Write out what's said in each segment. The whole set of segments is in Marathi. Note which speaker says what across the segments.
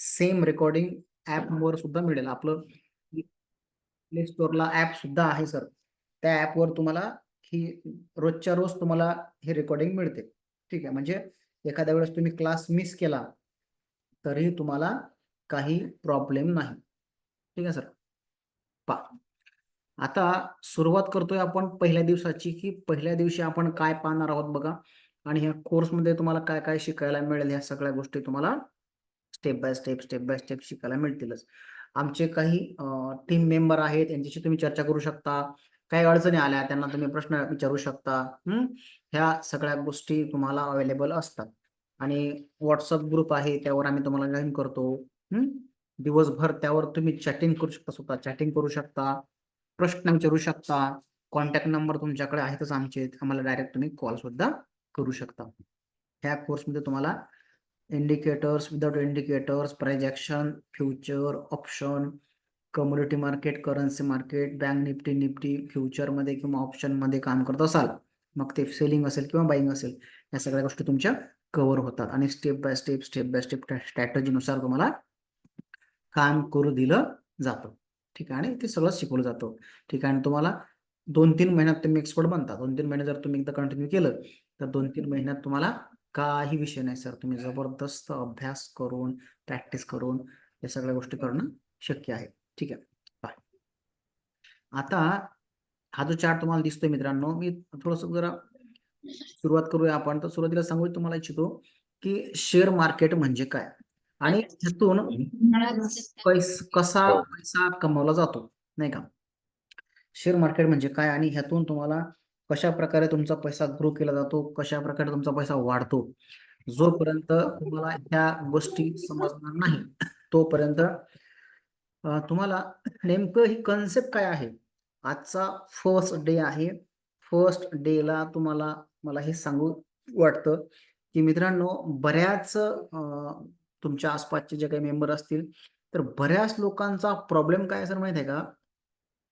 Speaker 1: सेम रेकॉर्डिंग ऍपवर सुद्धा मिळेल. आपलं प्ले स्टोअरला ऍप सुद्धा आहे सर. त्या ऍपवर तुम्हाला ही रोजच्या रोज तुम्हाला हे रेकॉर्डिंग मिळते. ठीक आहे. म्हणजे एखाद्या वेळेस तुम्ही क्लास मिस केला तरी तुम्हाला काही प्रॉब्लेम नाही. ठीक आहे सर. आता सुरुवात करतोय आपण पहिल्या दिवसाची, की पहिल्या दिवशी आपण काय पाहणार आहोत बघा. आणि ह्या कोर्समध्ये तुम्हाला काय काय शिकायला मिळेल, ह्या सगळ्या गोष्टी तुम्हाला स्टेप बाय स्टेप शिकायला मिळतीलच. आमचे काही टीम मेंबर आहेत, यांच्याशी तुम्ही चर्चा करू शकता. काही अडचणी आल्या त्यांना तुम्ही प्रश्न विचारू शकता. ह्या सगळ्या गोष्टी तुम्हाला अवेलेबल असतात. आणि व्हॉट्सअप ग्रुप आहे, त्यावर आम्ही तुम्हाला जॉईन करतो. दिवसभर त्यावर तुम्ही चॅटिंग करू शकता, स्वतः चॅटिंग करू शकता, प्रश्न विचारू शकता. कॉन्टॅक्ट नंबर तुमच्याकडे आहेतच आमचे, आम्हाला डायरेक्ट तुम्ही कॉल सुद्धा करू शकता. ह्या कोर्समध्ये तुम्हाला indicators, without indicators, price action, future, option, commodity market, currency market, bank Nifty फ्युचरमध्ये किंवा ऑप्शनमध्ये काम करत असाल, मग ते सेलिंग असेल किंवा बाईंग असेल, या सगळ्या गोष्टी तुमच्या कव्हर होतात. आणि स्टेप बाय स्टेप स्ट्रॅटेजीनुसार तुम्हाला काम करू दिलं जातं. ठीक आहे. आणि ते सगळं शिकवलं जातं. ठीक आहे. आणि तुम्हाला 2-3 महिन्यात तुम्ही एक्सपर्ट बनता. 2-3 महिने जर तुम्ही एकदा कंटिन्यू केलं तर 2-3 महिन्यात तुम्हाला काही विषय नाही सर. तुम्ही जबरदस्त अभ्यास करून, प्रॅक्टिस करून या सगळ्या गोष्टी करणं शक्य आहे. ठीक आहे. बाय. आता हा जो चार्ट तुम्हाला दिसतोय मित्रांनो, मी थोडस जरा सुरुवात करूया आपण. तर सुरुवातीला सांगू तुम्हाला इच्छितो की शेअर मार्केट म्हणजे काय आणि त्यातून कसा पैसा कमवला जातो, नाही का. शेअर मार्केट म्हणजे काय आणि ह्यातून तुम्हाला कशा प्रकारे तुमचा पैसा ग्रो केला जातो, कशा प्रकारे तुमचा पैसा वाढतो, जोपर्यंत तुम्हाला ह्या गोष्टी समजणार नाही तोपर्यंत तुम्हाला नेमकं ही कन्सेप्ट काय आहे. आजचा फर्स्ट डे आहे. फर्स्ट डेला तुम्हाला मला हे सांगू वाटतं की मित्रांनो, बऱ्याच तुमच्या आसपासचे जे काही मेंबर असतील तर बऱ्याच लोकांचा प्रॉब्लेम काय सर माहिती आहे का,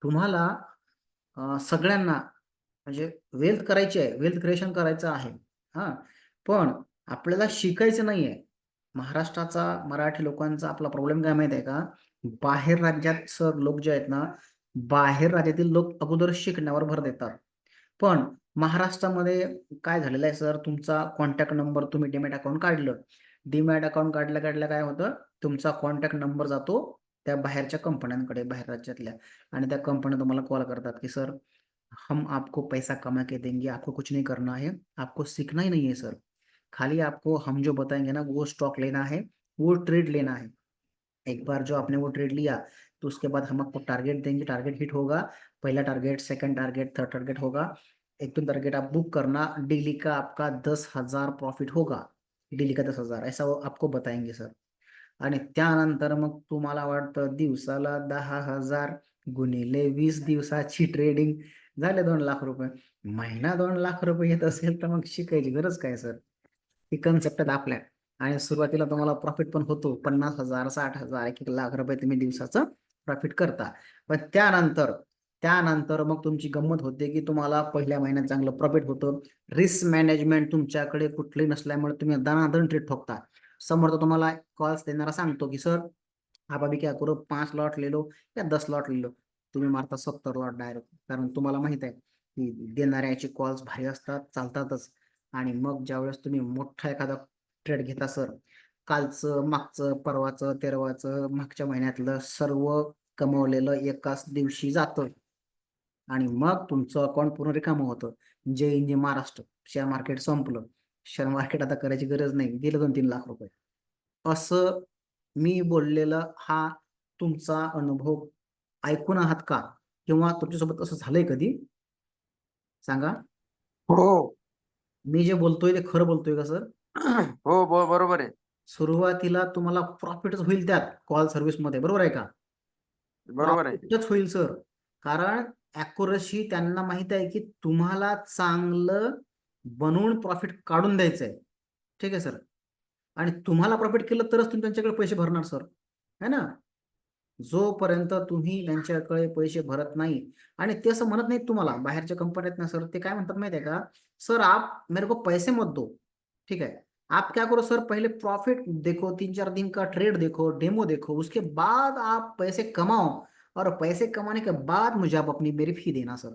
Speaker 1: तुम्हाला सगळ्यांना म्हणजे वेल्थ करायची आहे, वेल्थ क्रिएशन करायचं आहे. हां, पण आपल्याला शिकायचं नाहीये. महाराष्ट्राचा, मराठी लोकांचा आपला प्रॉब्लेम काय माहिती आहे का, बाहेर राज्यात सर लोक जे आहेत ना, बाहेर राज्यातील लोक अगोदर शिकण्यावर भर देतात. पण महाराष्ट्रामध्ये काय झालेलं आहे सर, तुमचा कॉन्टॅक्ट नंबर तुम्ही डीमॅट अकाउंट काढलं. डीमॅट अकाउंट काढल्या काय होतं, तुमचा कॉन्टॅक्ट नंबर जातो त्या बाहेरच्या कंपन्यांकडे, बाहेर राज्यातल्या. आणि त्या कंपन्या तुम्हाला कॉल करतात की सर हम आपको पैसा कमा के देंगे, आपको कुछ नहीं करना है, आपको सीखना ही नहीं है सर, खाली आपको हम जो बताएंगे ना वो स्टॉक लेना है, वो ट्रेड लेना है. एक बार जो आपने वो ट्रेड लिया तो उसके बाद हम आपको टारगेट देंगे, टारगेट हिट होगा, पहला target, second target, third target होगा, एक दो टारगेट आप बुक करना, डेली का आपका 10,000 प्रॉफिट होगा, डेली का 10,000, ऐसा वो आपको बताएंगे सर. आणि त्यानंतर मग तुम्हाला वाटतं दिवसाला 10,000 गुणिले 20 दिवसाची ट्रेडिंग झाले 2 लाख रुपये. महिना 2 लाख रुपये येत असेल तर मग शिकायची गरज काय सर. ही कन्सेप्ट आहेत आपल्या. आणि सुरुवातीला तुम्हाला प्रॉफिट पण होतो 50,000, 60,000, 1-1 लाख रुपये तुम्ही दिवसाचं प्रॉफिट करता. पण त्यानंतर त्यानंतर मग तुमची गंमत होते की तुम्हाला पहिल्या महिन्यात चांगलं प्रॉफिट होतं. रिस्क मॅनेजमेंट तुमच्याकडे कुठली नसल्यामुळे तुम्ही दनादन ट्रेड ठोकता. समोर तुम्हाला कॉल्स देणारा सांगतो की सर आप अभी क्या करो, 5 लॉट ले लो या 10 लॉट ले लो. तुम्ही मारता 70 लॉट डायरेक्ट, कारण तुम्हाला माहित आहे की देणाऱ्याचे कॉल्स भारी असतात, चालतातच. आणि मग ज्यावेळेस तुम्ही मोठा एखादा ट्रेड घेता सर, कालचं, मागचं, परवाचं, तेरवाचं, मागच्या महिन्यातलं सर्व कमवलेलं एकाच दिवशी जातं. आणि मग तुमचं अकाउंट पूर्ण रिकामं होतं. जय हिंद, महाराष्ट्र. शेअर मार्केट संपलं. शेअर मार्केट आता करायची गरज नाही, गेलं 2-3 लाख रुपये. असं मी बोललेलं हा तुमचा अनुभव ऐकून आहात का, किंवा तुमच्यासोबत असं झालंय कधी, सांगा.
Speaker 2: हो.
Speaker 1: मी जे बोलतोय ते खरं बोलतोय का सर?
Speaker 2: हो, बरोबर आहे.
Speaker 1: सुरुवातीला तुम्हाला प्रॉफिटच होईल त्यात कॉल सर्व्हिसमध्ये, बरोबर आहे का?
Speaker 2: बरोबर आहे.
Speaker 1: प्रॉफिटच होईल सर, कारण ॲक्युरसी त्यांना माहित आहे की तुम्हाला चांगलं बनवून प्रॉफिट काढून द्यायचंय. ठीक आहे सर. आणि तुम्हाला प्रॉफिट केलं तरच तुम्ही त्यांच्याकडे पैसे भरणार सर, है ना. जोपर्यंत तुम्ही त्यांच्याकडे पैसे भरत नाही, आणि ते असं म्हणत नाहीत तुम्हाला, बाहेरच्या कंपन्यात ना सर, ते काय म्हणतात माहिती आहे का, सर आप मेरे को पैसे मत दो, ठीक आहे, आप क्या करो सर, पहले प्रॉफिट देखो, 3-4 दिन का ट्रेड देखो, डेमो देखो, उसके बाद आप पैसे कमाओ, और पैसे कमाने के बाद मुझे आप अपनी मेरी फी देना सर.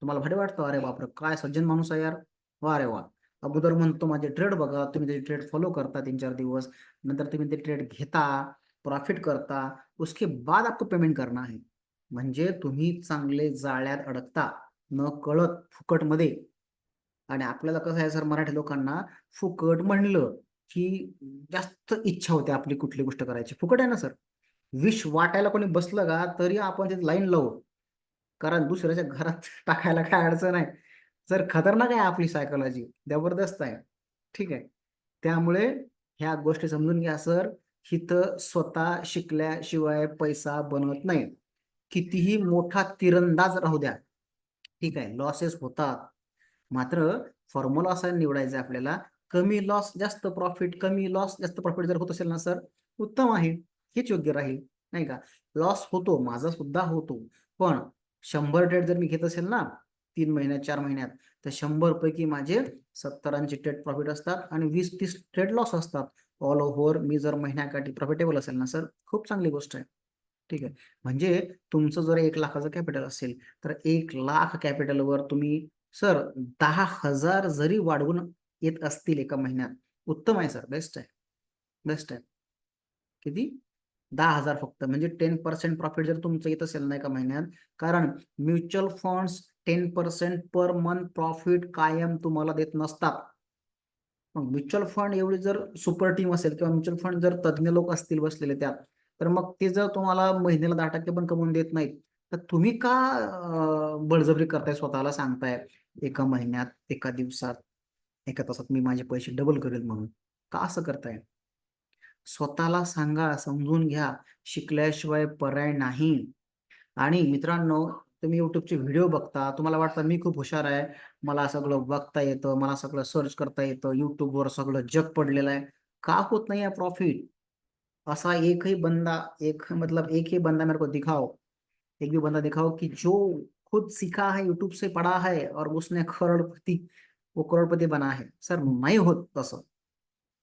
Speaker 1: तुम्हाला भारी वाटतं, अरे बापरे काय सज्जन माणूस आहे यार, वा रे वा. अगोदर म्हणतो माझे ट्रेड बघा, तुम्ही त्याचे ट्रेड फॉलो करता 3-4 दिवस, नंतर तुम्ही ते ट्रेड घेता, प्रॉफिट करता, उसके बाद आपको पेमेंट करना है. म्हणजे तुम्ही चांगले जाळ्यात अडकता न कळत फुकटमध्ये. आणि आपल्याला कसं आहे सर, मराठी लोकांना फुकट म्हणलं की जास्त इच्छा होते आपली कुठली गोष्ट करायची. फुकट आहे ना सर, विष वाटायला कोणी बसलं का तरी आपण तिथे लाईन लावू, कारण दुसऱ्याच्या घरात टाकायला काय अडचण आहे सर. खतरनाक आहे आपली सायकोलॉजी, जबरदस्त आहे. ठीक आहे, त्यामुळे ह्या गोष्टी समजून घ्या सर. हिथं स्वतः शिकल्याशिवाय पैसा बनत नाही. कितीही मोठा तिरंदाज राहू द्या, ठीक आहे, लॉसेस होतात, मात्र फॉर्म्युला असा निवडायचा आहे आपल्याला, कमी लॉस जास्त प्रॉफिट, कमी लॉस जास्त प्रॉफिट जर होत असेल ना सर, उत्तम आहे, हेच योग्य राहील, नाही का. लॉस होतो, माझा सुद्धा होतो, पण 100 ट्रेड जर मी घेत असेल ना 3 महिन्यात 4 महिन्यात, तर 100 पैकी माझे 70-80 ट्रेड प्रॉफिट असतात आणि 20-30 ट्रेड लॉस असतात. ऑल ओव्हर मी जर महिन्याकाठी प्रॉफिटेबल असेल ना सर, खूप चांगली गोष्ट आहे. ठीक आहे, म्हणजे तुमचं जर 1 लाखाचं कॅपिटल असेल, तर 1 लाख कॅपिटलवर तुम्ही सर 10,000 जरी वाढवून येत असतील एका महिन्यात, उत्तम आहे सर, बेस्ट आहे, बेस्ट आहे. किती? 10,000 फक्त, म्हणजे 10% प्रॉफिट जर तुमचं येत असेल ना एका महिन्यात, कारण mutual funds 10% per month profit कायम तुम्हाला देत नसतात. मग म्युच्युअल फंड एवढी जर सुपर टीम असेल, किंवा म्युच्युअल फंड जर तज्ञ लोक असतील बसलेले त्यात, तर मग ते जर तुम्हाला महिन्याला 10% पण कमवून देत नाहीत, तर तुम्ही का बळजबरी करताय, स्वतःला सांगताय एका महिन्यात, एका दिवसात, एका तासात मी माझे पैसे डबल करेल म्हणून, का असं करताय? स्वतःला सांगा, समजून घ्या, शिकल्याशिवाय पर्याय नाही. आणि मित्रांनो, तुम्ही युट्यूबचे व्हिडिओ बघता, तुम्हाला वाटतं मी खूप हुशार आहे, मला सगळं बघता येतं, मला सगळं सर्च करता येतं, युट्यूबवर सगळं जग पडलेलं आहे, का होत नाही आहे प्रॉफिट? ऐसा एक ही बंदा मेरे को दिखाओ, एक भी बंदा दिखाओ कि जो खुद सीखा है, यूट्यूब से पढ़ा है, और उसने वो करोड़पती बना है. सर नाही होत तसं.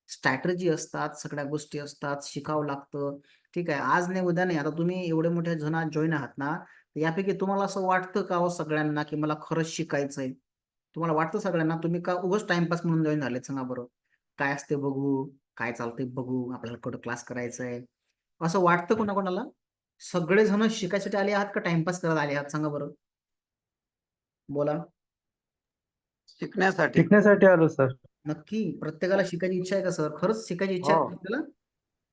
Speaker 1: स्ट्रॅटर्जी असतात, सगळ्या गोष्टी असतात, शिकावं लागतं. ठीक आहे, आज नाही उद्या नाही. आता तुम्ही एवढे मोठ्या जणात जॉईन आहात ना, तर यापैकी तुम्हाला असं वाटतं का हो सगळ्यांना, की मला खरंच शिकायचंय? तुम्हाला वाटतं सगळ्यांना, तुम्ही का उगाच टाइमपास म्हणून जॉईन झालेत? सांगा बरं. काय असते बघू, काय चालतंय बघू, आपल्याला कुठं क्लास करायचा आहे, असं वाटतं कोणाकोणाला? सगळेजण शिकायसाठी आले आहात का टाइमपास करायला आले आहात? सांगा बरं, बोला.
Speaker 2: शिकण्यासाठी.
Speaker 3: शिकण्यासाठी आलो सर.
Speaker 1: नक्की प्रत्येकाला शिकायची इच्छा आहे का सर? खरंच शिकायची इच्छा
Speaker 2: हो
Speaker 1: आहे आपल्याला?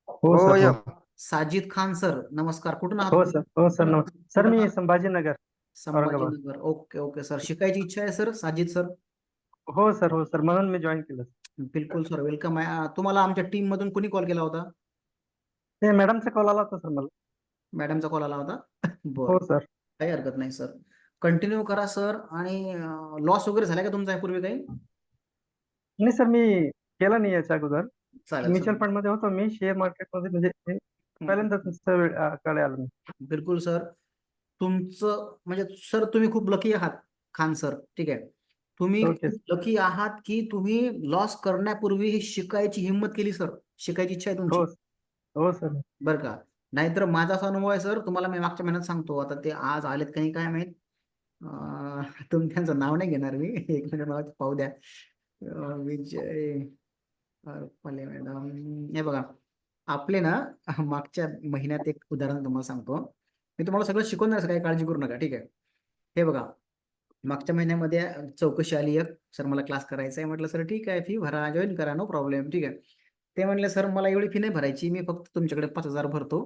Speaker 3: हो
Speaker 2: हो
Speaker 3: सर,
Speaker 2: य
Speaker 3: हो.
Speaker 1: साजिद खान सर, नमस्कार, कुठून आहात
Speaker 3: हो
Speaker 1: तुम्ही?
Speaker 3: सर, हो सर, नमस्कार सर.
Speaker 1: कुठून
Speaker 3: मी
Speaker 1: आहात?
Speaker 3: Sambhajinagar, Aurangabad.
Speaker 1: Sambhajinagar. Okay okay sir, शिकायची इच्छा आहे सर, साजिद सर?
Speaker 3: हो सर, हो सर, म्हणून मी जॉईन केलं.
Speaker 1: बिलकुल सर, वेलकम आहे. तुम्हाला आमच्या टीम मधून कोणी कॉल केला होता?
Speaker 3: ते मॅडमचा कॉल आला होता सर मला.
Speaker 1: मॅडमचा कॉल आला होता?
Speaker 3: हो
Speaker 1: बरं,
Speaker 3: सर.
Speaker 1: काही हरकत नाही सर, कंटिन्यू करा सर. आणि लॉस वगैरे झाला का तुमचा यापूर्वी काही?
Speaker 3: नाही सर, मी केला नाही याच्या अगोदर.
Speaker 1: चालेल सर.
Speaker 3: म्युच्युअल फंड मध्ये होतो मी, शेअर मार्केट मध्ये म्हणजे हे पहिल्यांदाच कडे आलो मी.
Speaker 1: बिलकुल सर, तुमचं म्हणजे सर तुम्ही खूप लकी आहात खान सर. ठीक आहे, तुम्ही
Speaker 3: ओके.
Speaker 1: खूप लकी आहात की तुम्ही लॉस करण्यापूर्वी ही शिकायची हिंमत केली सर, शिकायची इच्छा आहे तुमची,
Speaker 3: हो, हो सर.
Speaker 1: बरं का. नाहीतर माझा असा अनुभव आहे सर, तुम्हाला मी मागच्या महिन्यात सांगतो, आता ते आज आलेत काही काय माहित. तुम्ही त्यांचं नाव नाही घेणार मी, 1 मिनिट मला ते पाहू द्या. विजय अरपले मॅडम, हे बघा, आपले ना मागच्या महिन्यात एक उदाहरण तुम्हाला सांगतो. मी तुम्हाला सगळं शिकवून देणार, काही काळजी करू नका, ठीक आहे. हे बघा, मागच्या महिन्यामध्ये चौकशी आली एक, सर मला क्लास करायचा आहे. म्हटलं सर ठीक आहे, फी भरा, जॉईन करा, नो प्रॉब्लेम, ठीक आहे. ते म्हणले सर मला एवढी फी नाही भरायची, मी फक्त तुमच्याकडे 5,000 भरतो,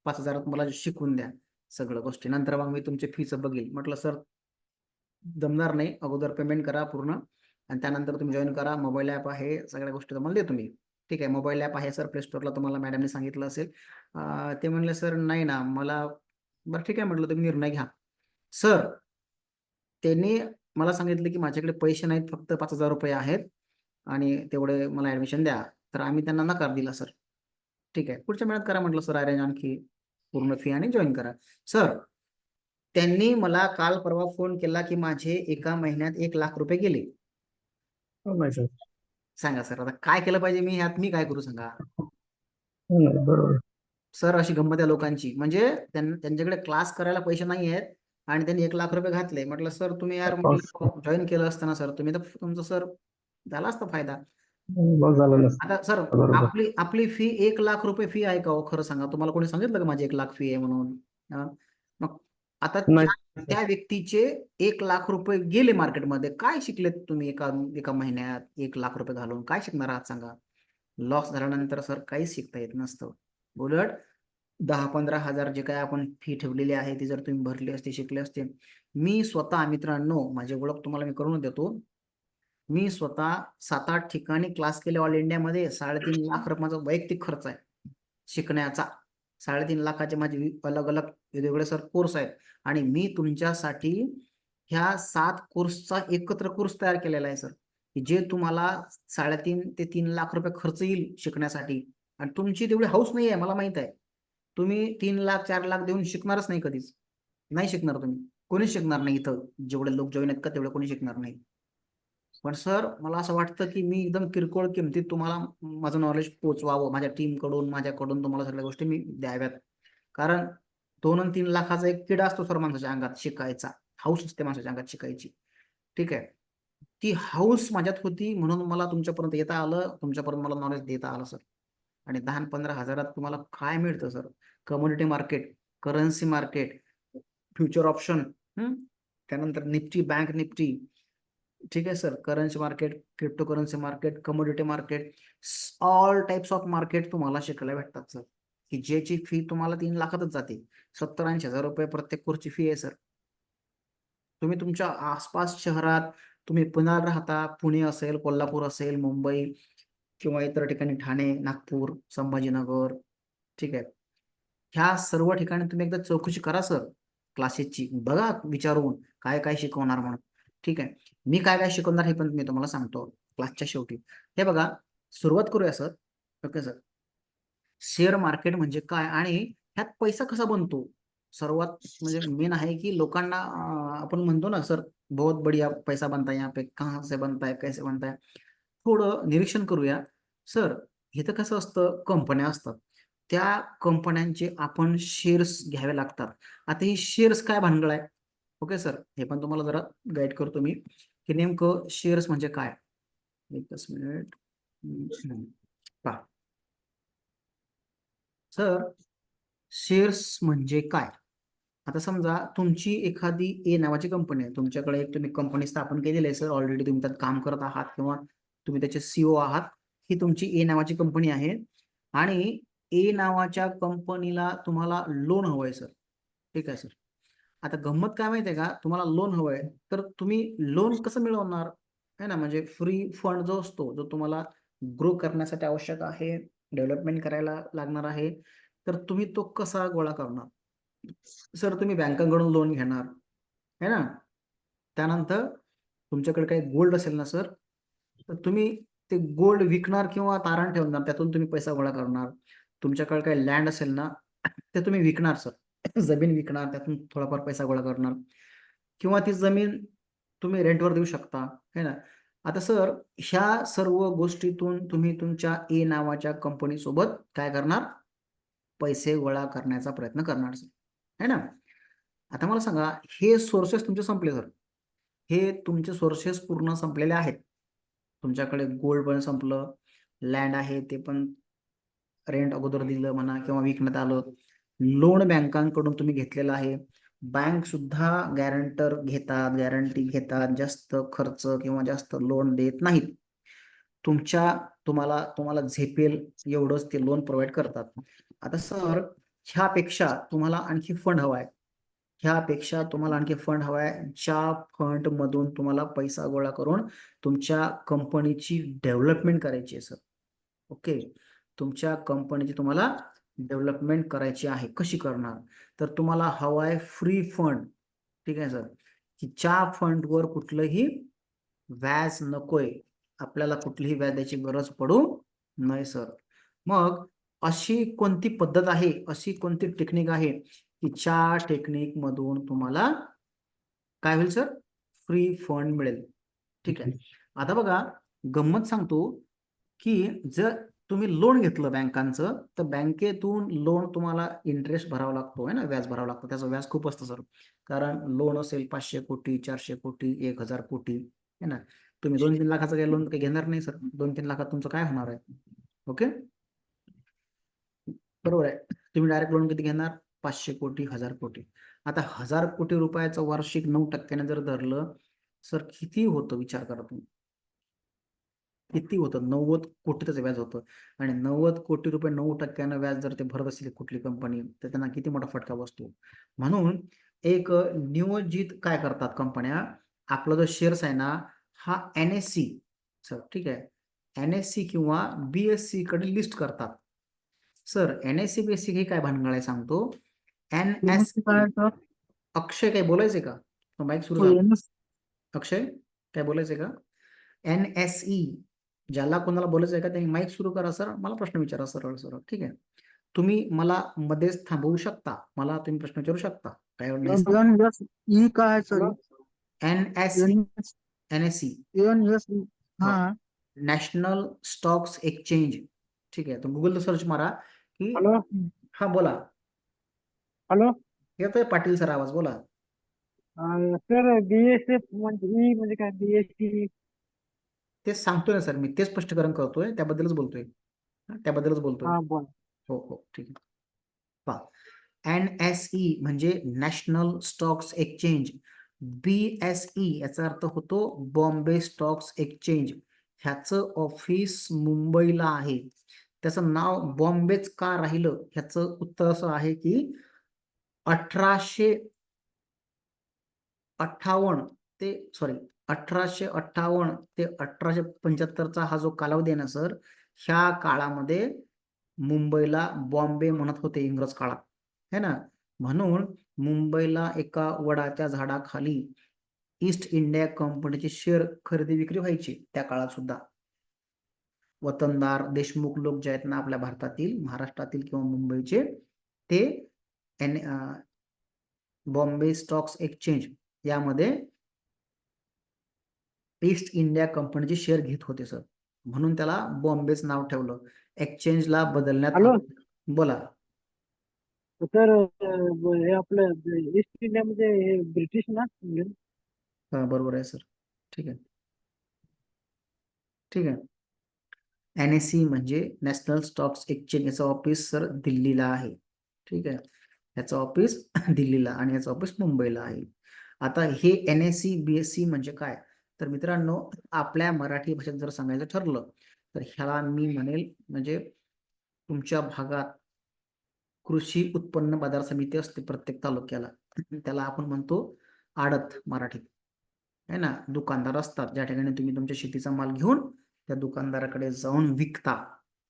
Speaker 1: 5,000 मला शिकवून द्या सगळं गोष्टी, नंतर मग मी तुमच्या फीचं बघील. म्हटलं सर जमणार नाही, अगोदर पेमेंट करा पूर्ण, आणि त्यानंतर तुम्ही जॉईन करा. मोबाईल ॲप आहे, सगळ्या गोष्टी तुम्हाला देतो मी, ठीक आहे. मोबाईल ॲप आहे सर, प्ले स्टोअरला, तुम्हाला मॅडमने सांगितलं असेल. ते म्हणले सर नाही ना मला, बरं ठीक आहे म्हटलं, तुम्ही निर्णय घ्या. सर त्यांनी मला सांगितलं की माझ्याकडे पैसे नाहीत, फक्त 5,000 रुपये आहेत, आणि तेवढे मला ऍडमिशन द्या. तर आम्ही त्यांना नकार दिला सर. ठीक आहे, पुढच्या महिन्यात करा म्हटलं सर अरेंज, आणखी पूर्ण फी आणि जॉईन करा. सर त्यांनी मला काल परवा फोन केला की माझे एका महिन्यात 1 लाख रुपये गेले.
Speaker 3: हो माय गॉड.
Speaker 1: सांगा सर, आता काय केलं पाहिजे मी ह्यात, मी काय करू सांगा
Speaker 3: नाही, बरोबर.
Speaker 1: सर. अशी गंमत आहे लोकांची, म्हणजे त्यांच्याकडे क्लास करायला पैसे नाही आहेत आणि त्यांनी 1 लाख रुपये घातले. म्हटलं सर तुम्ही यार म्हटलं जॉईन केलं असतं ना सर, तुम्ही तर तुमचं सर झाला असता फायदा.
Speaker 3: लॉस झाला नसता.
Speaker 1: आता सर
Speaker 3: बरोबर.
Speaker 1: आपली आपली फी 1 लाख रुपये फी आहे का हो? खरं सांगा, तुम्हाला कोणी सांगितलं का माझी 1 लाख फी आहे म्हणून? हा? मग आता
Speaker 3: नाही
Speaker 1: त्या व्यक्तीचे 1 लाख रुपये गेले मार्केटमध्ये, काय शिकलेत तुम्ही एका एका महिन्यात 1 लाख रुपये घालून काय शिकणार आहात सांगा? लॉस झाल्यानंतर सर काहीच शिकता येत नसतं. उलट 10-15 हजार जे काय आपण फी ठेवलेली आहे ती जर तुम्ही भरली असते, शिकले असते. मी स्वतः मित्रांनो, माझी ओळख तुम्हाला मी करून देतो. मी स्वतः 7-8 ठिकाणी क्लास केले ऑल इंडियामध्ये. 3.5 लाख रुपयाचा वैयक्तिक खर्च आहे शिकण्याचा. 3.5 लाखाचे माझे अलग अलग वेगवेगळे सर कोर्स आहेत आणि मी तुमच्यासाठी ह्या 7 कोर्सचा एकत्र कोर्स तयार केलेला आहे सर, की जे तुम्हाला 3.5 ते 3 लाख रुपये खर्च येईल शिकण्यासाठी. आणि तुमची तेवढी हौस नाही आहे, मला माहित आहे. तुम्ही 3 लाख 4 लाख देऊन शिकणारच नाही कधीच, नाही शिकणार तुम्ही. कोणीच शिकणार नाही इथं, जेवढे लोक जॉईन आहेत का तेवढे कोणी शिकणार नाही. पण सर मला असं वाटतं की मी एकदम किरकोळ किमतीत तुम्हाला माझं नॉलेज पोचवावं, माझ्या टीमकडून माझ्याकडून तुम्हाला सगळ्या गोष्टी मी द्याव्यात. कारण 2 आणि 3 लाखाचा एक किडा असतो सर माणसाच्या अंगात शिकायचा, हाऊस असते माणसाच्या अंगात शिकायची. ठीक आहे, ती हाऊस माझ्यात होती म्हणून मला तुमच्यापर्यंत येता आलं, तुमच्यापर्यंत मला नॉलेज देता आलं सर. आणि 10-15 हजारात तुम्हाला काय मिळतं sir? Commodity market, currency market, future option, त्यानंतर निफ्टी, बँक निफ्टी. ठीक आहे sir, currency market, crypto currency market, commodity market, all types of market तुम्हाला शिकायला भेटतात सर, की ज्याची फी तुम्हाला 3 लाखातच जाते. 70-80 हजार रुपये प्रत्येक कोर्सची फी आहे सर. तुम्ही तुमच्या आसपास शहरात, तुम्ही पुण्याला राहता, पुणे असेल, कोल्हापूर असेल, मुंबई किंवा इतर ठिकाणी ठाणे, नागपूर, संभाजीनगर. ठीक आहे, ह्या सर्व ठिकाणी तुम्ही एकदा चौकशी करा सर क्लासेसची, बघा विचारून काय काय शिकवणार म्हणून. ठीक आहे, मी काय काय शिकवणार हे पण मी तुम्हाला सांगतो क्लासच्या शेवटी. हे बघा, सुरुवात करूया sir. Okay sir, share market म्हणजे काय आणि ह्यात पैसा कसा बनतो. सर्वात म्हणजे मेन आहे की लोकांना आपण म्हणतो ना सर, बहुत बढिया पैसा बनता है यहाँ पे, कहाँ से बनता है, कैसे बनता है. थोडं निरीक्षण करूया सर. इथं कसं असतं, कंपन्या असतात, त्या कंपन्यांचे आपण शेअर्स घ्यावे लागतात. आता ही शेअर्स काय भानगड आहे? ओके सर, हे पण तुम्हाला जरा गाईड करतो मी की नेमकं शेअर्स म्हणजे काय. एकच मिनिट. पहा सर, शेअर्स म्हणजे काय. आता समजा तुमची एखादी ए नावाची कंपनी आहे, तुमच्याकडे एक तुम्ही कंपनी स्थापन केलेली आहे सर, ऑलरेडी तुम्ही त्यात काम करत आहात किंवा तुम्ही त्याचे सीओ आहात. ही तुमची ए नावाची कंपनी आहे आणि ए नावाच्या कंपनीला तुम्हाला लोन हवंय सर. ठीक आहे सर, आता गंमत काय माहिती आहे का, तुम्हाला लोन हवंय तर तुम्ही लोन कसं मिळवणार आहे ना, म्हणजे फ्री फंड जो असतो, जो तुम्हाला ग्रो करण्यासाठी आवश्यक आहे, डेव्हलपमेंट करायला लागणार आहे, तर तुम्ही तो कसा गोळा करणार सर? तुम्ही बँकांकडून लोन घेणार है ना, त्यानंतर तुमच्याकडे काही गोल्ड असेल ना सर, तर तुम्ही ते गोल्ड विकणार किंवा तारण ठेवणार, त्यातून तुम्ही पैसा गोळा करणार. तुमच्याकडे काही लँड असेल ना, ते तुम्ही विकणार सर, जमीन विकणार, त्यातून थोडाफार पैसा गोळा करणार किंवा ती जमीन तुम्ही रेंटवर देऊ शकता है ना. आता सर, ह्या सर्व गोष्टीतून तुम्ही तुमच्या ए नावाच्या कंपनी सोबत काय करणार, पैसे गोळा करण्याचा प्रयत्न करणार सर, है ना. आता मला सांगा, हे सोर्सेस तुमचे संपले सर, हे तुमचे सोर्सेस पूर्ण संपलेले आहेत. तुमच्याकडे गोल्ड पण संपलं, लँड आहे ते पण रेंट अगोदर दिलं म्हणा किंवा विकण्यात आलं, लोन बँकांकडून तुम्ही घेतलेला आहे, बँक सुद्धा गॅरंटर घेतात, गॅरंटी घेतात, जास्त खर्च किंवा जास्त लोन देत नाहीत. तुम्हाला झेपेल एवढंच ते लोन प्रोव्हाइड करतात. आता सर, ह्यापेक्षा तुम्हाला आणखी फंड हवाय, ह्यापेक्षा तुम्हाला आणखी फंड हवाय, ज्या फंड मधून तुम्हाला पैसा गोळा करून तुमच्या कंपनीची डेव्हलपमेंट करायची आहे सर. ओके, तुमच्या कंपनीची तुम्हाला डेव्हलपमेंट करायची आहे. कशी करणार, तर तुम्हाला हवाय फ्री फंड. ठीक आहे सर, की ज्या फंडवर कुठलंही व्याज नकोय, आपल्याला कुठलीही व्याज द्यायची गरज पडू नाही सर. मग अशी कोणती पद्धत आहे, अशी कोणती टेक्निक आहे की ज्या टेक्निक मधून तुम्हाला काय होईल सर, फ्री फंड मिळेल. ठीक आहे, आता बघा गंमत सांगतो, की जर तुम्ही लोन घेतलं बँकांचं, तर बँकेतून लोन तुम्हाला इंटरेस्ट भरावा लागतो आहे ना, व्याज भरावं लागतं. त्याचं व्याज खूप असतं सर. कारण लोन असेल 500 कोटी, 400 कोटी, 1000 कोटी आहे ना. तुम्ही 2-3 लाखाचं काही लोन काही घेणार नाही सर. 2-3 लाखात तुमचं काय होणार आहे? ओके, बरोबर आहे. तुम्ही डायरेक्ट लोन किती घेणार? 500 कोटी, 1000 कोटी. आता 1000 कोटी रुपयाचं वार्षिक 9% जर धरलं, सर किती होतं विचार करा तुम्ही. किती होतं? 90 कोटीचं व्याज होतं. आणि 90 कोटी रुपये 9% व्याज जर ते भरत असेल कुठली कंपनी, तर त्यांना किती मोठा फटका बसतो. म्हणून एक नियोजित काय करतात कंपन्या, आपला जो शेअर्स आहे ना, हा NSE सर, ठीक आहे, NSE किंवा BSE कडे लिस्ट करतात. सर NSE BSE हे काय भानगड आहे सांगतो.
Speaker 3: NSE काय
Speaker 1: NSE,
Speaker 3: आहे सर?
Speaker 1: अक्षय काय बोलायचंय का? माईक सुरू
Speaker 3: हो,
Speaker 1: झाला.
Speaker 3: NSE.
Speaker 1: अक्षय काय बोलायचंय का? NSE, ज्याला कोणाला बोलायचंय का त्यांनी माईक सुरू करा सर, मला प्रश्न विचारा सरळ सरळ, ठीक आहे. तुम्ही मला मध्येच थांबवू शकता, मला तुम्ही प्रश्न विचारू शकता, काय अडचण नाही.
Speaker 3: NSE काय आहे सर?
Speaker 1: NSE, NSE
Speaker 3: NSE. हा.
Speaker 1: नॅशनल स्टॉक्स एक्सचेंज, ठीक आहे. तुम्ही गुगल सर्च मारा की,
Speaker 3: हॅलो.
Speaker 1: हा बोला,
Speaker 3: हॅलो.
Speaker 1: येतोय पाटील सर आवाज, बोला.
Speaker 3: सर BSF म्हणजे म्हणजे काय BSC?
Speaker 1: तेच सांगतोय ना सर, मी तेच स्पष्टीकरण करतोय, त्याबद्दलच बोलतोय. त्याबद्दलच बोलतोय.
Speaker 3: हा, बोल.
Speaker 1: हो हो, ठीक आहे. पहा, NSE म्हणजे नॅशनल स्टॉक्स एक्सचेंज. BSE याचा अर्थ होतो बॉम्बे स्टॉक्स एक्सचेंज. ह्याचं ऑफिस मुंबईला आहे. त्याचं नाव बॉम्बेच का राहिलं, ह्याचं उत्तर असं आहे की 1858 ते 1858 ते 1875चा हा जो कालावधी आहे ना सर, ह्या काळामध्ये मुंबईला बॉम्बे म्हणत होते इंग्रज काळात, है ना. म्हणून मुंबईला एका वडाच्या झाडाखाली ईस्ट इंडिया कंपनीची शेअर खरेदी विक्री व्हायची त्या काळात सुद्धा. वतनदार देशमुख लोक जे आहेत ना आपल्या भारतातील, महाराष्ट्रातील किंवा मुंबईचे, ते बॉम्बे स्टॉक्स एक्सचेंज यामध्ये ईस्ट इंडिया कंपनीचे शेअर घेत होते सर. म्हणून त्याला बॉम्बेच नाव ठेवलं. एक्सचेंजला बदलण्यात
Speaker 3: हॅलो.
Speaker 1: आलं. बोला.
Speaker 3: सर हे आपलं ईस्ट इंडिया म्हणजे हे ब्रिटिश ना?
Speaker 1: हा बरोबर आहे सर, ठीक आहे, ठीक आहे. NSE म्हणजे नॅशनल स्टॉक्स एक्सचेंज, याचं ऑफिस सर दिल्लीला आहे, ठीक आहे. याचं ऑफिस दिल्लीला आणि याचं ऑफिस मुंबईला आहे. आता हे NSE BSE म्हणजे काय, तर मित्रांनो आपल्या मराठी भाषेत जर सांगायचं ठरलं तर ह्याला मी म्हणेल, म्हणजे तुमच्या भागात कृषी उत्पन्न बाजार समिती असते प्रत्येक तालुक्याला, त्याला आपण म्हणतो आडत मराठीत, है ना. दुकानदार असतात ज्या ठिकाणी तुम्ही तुमच्या शेतीचा माल घेऊन त्या दुकानदाराकडे जाऊन विकता,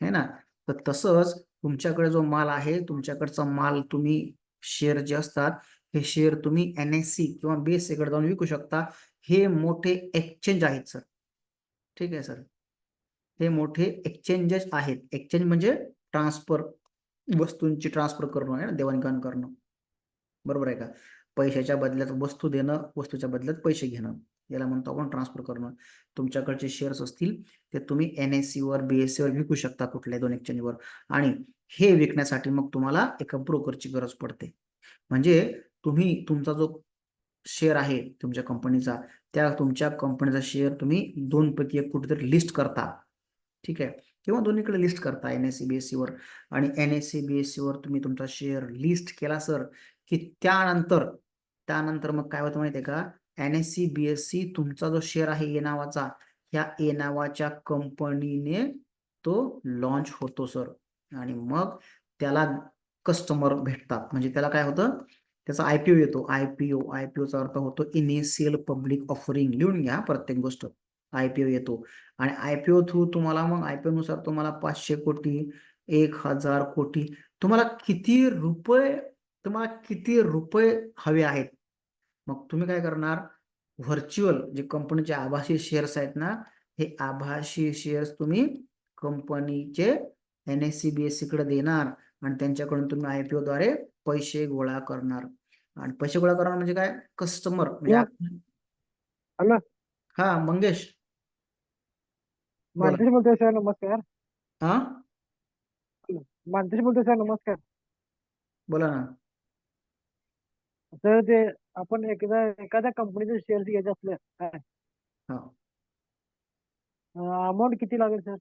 Speaker 1: है ना. तर तसंच तुमच्याकडे जो माल आहे, तुमच्याकडचा माल तुम्ही शेअर जे असतात, हे शेअर तुम्ही NSE किंवा BSE कडे जाऊन विकू शकता. हे मोठे एक्सचेंज आहेत सर, ठीक आहे सर. हे मोठे एक्सचेंजेस आहेत. एक्सचेंज म्हणजे ट्रान्सफर, वस्तूंची ट्रान्सफर करणं आहे ना, देवाणघेवाण करणं, बरोबर आहे का. पैशाच्या बदल्यात वस्तू देणं, वस्तूच्या बदल्यात पैसे घेणं, याला म्हणतो आपण ट्रान्सफर करणं. तुमच्याकडचे शेअर्स असतील ते तुम्ही NSE वर BSE वर विकू शकता, कुठल्याही दोन एक्सचेंजवर. आणि हे विकण्यासाठी मग तुम्हाला एका ब्रोकरची गरज पडते. म्हणजे तुम्ही तुमचा जो शेअर आहे तुमच्या कंपनीचा, त्या तुमच्या कंपनीचा शेअर तुम्ही दोन पैकी एक कुठेतरी लिस्ट करता, ठीक आहे, किंवा दोन्हीकडे लिस्ट करता NSE BSE वर. आणि NSE BSE वर तुम्ही तुमचा शेअर लिस्ट केला सर, की त्यानंतर त्यानंतर मग काय होतं माहिती आहे का, NSE BSE तुमचा जो शेअर आहे ए नावाचा, ह्या ए नावाच्या कंपनीने तो लॉन्च होतो सर. आणि मग त्याला कस्टमर भेटतात, म्हणजे त्याला काय होतं, त्याचा IPO येतो. IPOचा अर्थ होतो इनिशियल पब्लिक ऑफरिंग, लिहून घ्या प्रत्येक गोष्ट. IPO येतो आणि IPO थ्रू तुम्हाला मग IPO नुसार तुम्हाला 500 कोटी, 1000 कोटी, तुम्हाला किती रुपये हवे आहेत, मग तुम्ही काय करणार, व्हर्च्युअल जे कंपनीचे आभासी शेअर्स आहेत ना, हे आभासी शेअर्स तुम्ही कंपनीचे NSE BSE कडे देणार आणि त्यांच्याकडून तुम्ही IPO द्वारे पैसे गोळा करणार. आणि पैसे गोळा करणार म्हणजे काय, कस्टमर म्हणजे
Speaker 3: हॅलो.
Speaker 1: हा मंगेश, बोला.
Speaker 3: मानतेश बोलतोय सर, नमस्कार.
Speaker 1: हा,
Speaker 3: मानतेश बोलतोय सर, नमस्कार.
Speaker 1: बोला ना.
Speaker 3: सर ते आपण एखाद्या कंपनीचे शेअर्स घ्यायचे असले काय
Speaker 1: हा,
Speaker 3: अमाऊंट किती लागेल सर?